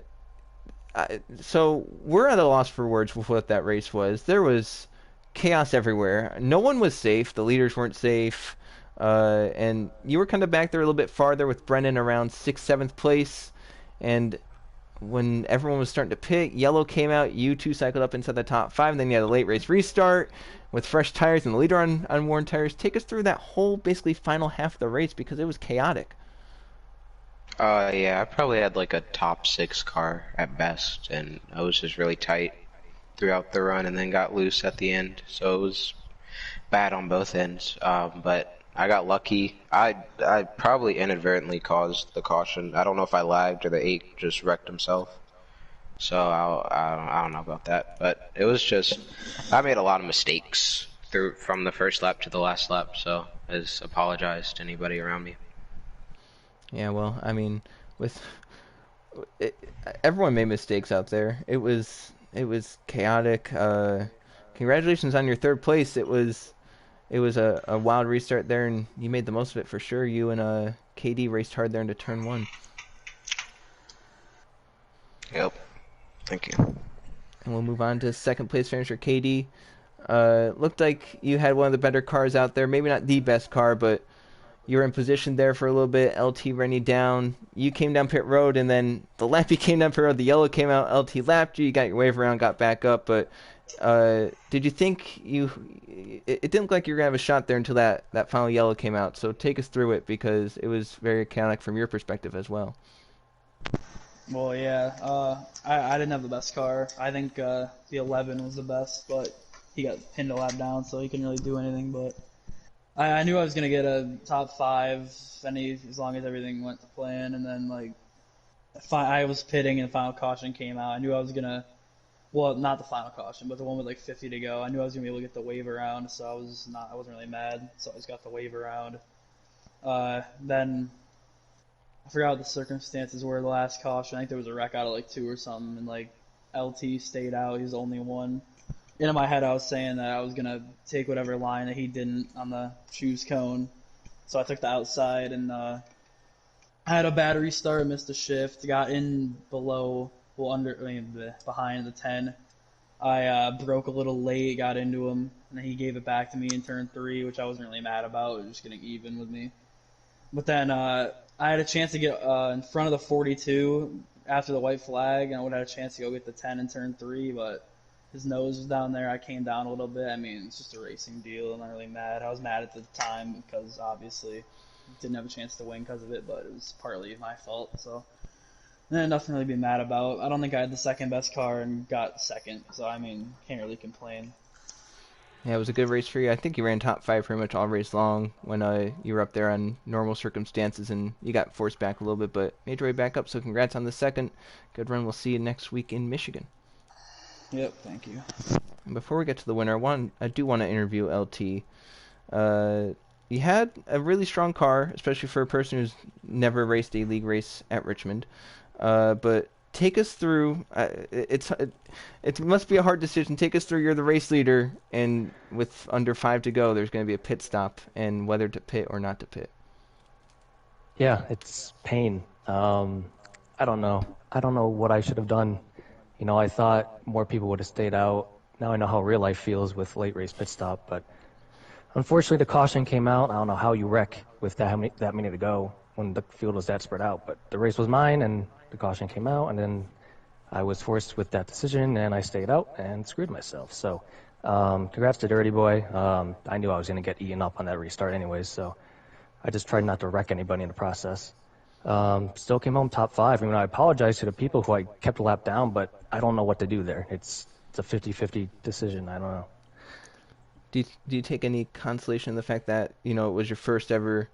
so we're at a loss for words with what that race was. There was chaos everywhere. No one was safe. The leaders weren't safe. And you were kind of back there a little bit farther with Brennan around sixth, seventh place. And when everyone was starting to pit, yellow came out. You two cycled up inside the top five. And then you had a late race restart with fresh tires and the leader on worn tires. Take us through that whole basically final half of the race because it was chaotic. Yeah, I probably had like a top six car at best, and I was just really tight throughout the run and then got loose at the end. So it was bad on both ends. But I got lucky. I probably inadvertently caused the caution. I don't know if I lagged or the eight just wrecked himself. So I don't know about that. But it was just I made a lot of mistakes through from the first lap to the last lap. So I just apologize to anybody around me. Yeah, well, I mean, with it, everyone made mistakes out there. It was chaotic. Congratulations on your third place. It was a wild restart there, and you made the most of it for sure. You and KD raced hard there into turn one, Yep. Thank you. and we'll move on to second place finisher KD. Looked like you had one of the better cars out there. Maybe not the best car, but you were in position there for a little bit. LT ran you down. You came down pit road, and then the lap you came down pit road, the yellow came out. LT lapped you. You got your wave around, got back up. But did you think you? It didn't look like you were gonna have a shot there until that final yellow came out. So take us through it because it was very chaotic from your perspective as well. Well, yeah, I didn't have the best car. I think the 11 was the best, but he got pinned a lap down, so he couldn't really do anything. But I knew I was gonna get a top five, as long as everything went to plan. And then like, I was pitting and the final caution came out. I knew I was gonna, well, not the final caution, but the one with like 50 to go. I knew I was gonna be able to get the wave around, so I wasn't really mad. So I just got the wave around. Then I forgot what the circumstances were the last caution. I think there was a wreck out of like two or something, and like LT stayed out. He was the only one. And in my head, I was saying that I was gonna take whatever line that he didn't on the choose cone. So I took the outside, and I had a bad restart, missed a shift, got in below, well behind the 10. I broke a little late, got into him, and then he gave it back to me in turn three, which I wasn't really mad about. It was just getting even with me. But then I had a chance to get in front of the 42 after the white flag, and I would have had a chance to go get the 10 in turn three, but his nose was down there. I came down a little bit. I mean, it's just a racing deal. I'm not really mad. I was mad at the time because obviously didn't have a chance to win because of it, but it was partly my fault. So nothing really to be mad about. I don't think I had the second best car and got second, so I mean, can't really complain. Yeah, it was a good race for you. I think you ran top five pretty much all race long when you were up there on normal circumstances, and you got forced back a little bit, but made your way back up. So congrats on the second. Good run. We'll see you next week in Michigan. Yep, thank you. And before we get to the winner, I do want to interview LT. You had a really strong car, especially for a person who's never raced a league race at Richmond. But take us through. It must be a hard decision. Take us through. You're the race leader, and with under 5 to go, there's going to be a pit stop, and whether to pit or not to pit. Yeah, it's pain. I don't know. I don't know what I should have done. You know, I thought more people would have stayed out. Now I know how real life feels with late race pit stop, but unfortunately the caution came out. I don't know how you wreck with that many to go when the field was that spread out, but the race was mine and the caution came out, and then I was forced with that decision and I stayed out and screwed myself. So congrats to Dirty Boy. I knew I was going to get eaten up on that restart anyways, so I just tried not to wreck anybody in the process. Still came home top five. I mean, I apologize to the people who I kept a lap down, but I don't know what to do there. It's a 50-50 decision. I don't know. Do you take any consolation in the fact that, you know, it was your first ever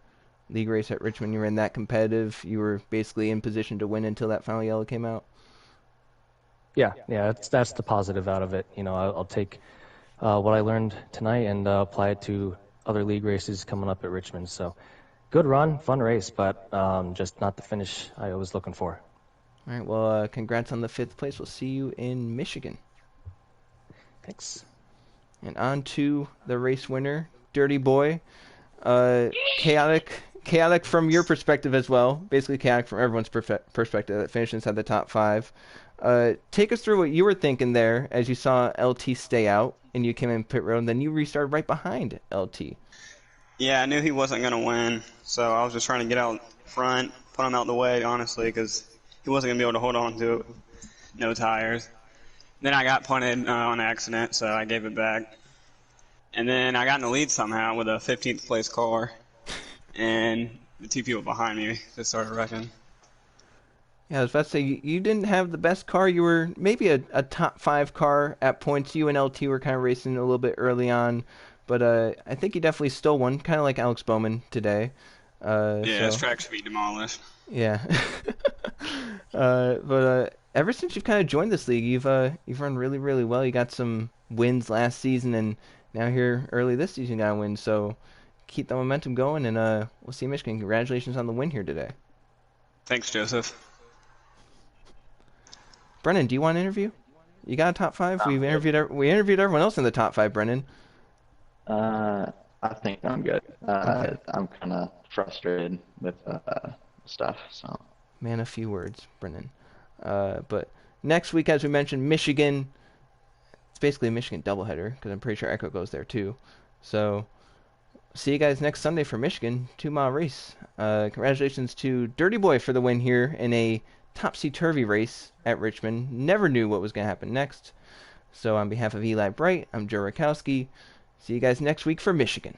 league race at Richmond? You were in that competitive. You were basically in position to win until that final yellow came out. Yeah, that's the positive out of it. You know, I'll take what I learned tonight and apply it to other league races coming up at Richmond. So Good run, fun race, but just not the finish I was looking for. All right. Well, congrats on the 5th place. We'll see you in Michigan. Thanks. And on to the race winner, Dirty Boy. Chaotic from your perspective as well. Basically chaotic from everyone's perspective that finished inside the top 5. Take us through what you were thinking there as you saw LT stay out and you came in pit road and then you restarted right behind LT. Yeah, I knew he wasn't going to win, so I was just trying to get out front, put him out the way, honestly, because he wasn't going to be able to hold on to it. No tires. Then I got punted on accident, so I gave it back. And then I got in the lead somehow with a 15th place car, and the 2 people behind me just started wrecking. Yeah, I was about to say, you didn't have the best car. You were maybe a top 5 car at points. You and LT were kind of racing a little bit early on, but I think you definitely stole one, kind of like Alex Bowman today. This track should be demolished. Yeah. But ever since you've kind of joined this league, you've run really, really well. You got some wins last season, and now here early this season you got a win. So keep the momentum going, and we'll see you in Michigan. Congratulations on the win here today. Thanks, Joseph. Brennan, do you want an interview? You got a top 5? We interviewed everyone else in the top 5, Brennan. I think I'm good. Okay. I'm kind of frustrated with stuff. So. Man, a few words, Brennan. But next week, as we mentioned, Michigan. It's basically a Michigan doubleheader because I'm pretty sure Echo goes there too. So see you guys next Sunday for Michigan 2-mile race. Congratulations to Dirty Boy for the win here in a topsy-turvy race at Richmond. Never knew what was going to happen next. So on behalf of Eli Bright, I'm Joe Rakowski. See you guys next week for Michigan.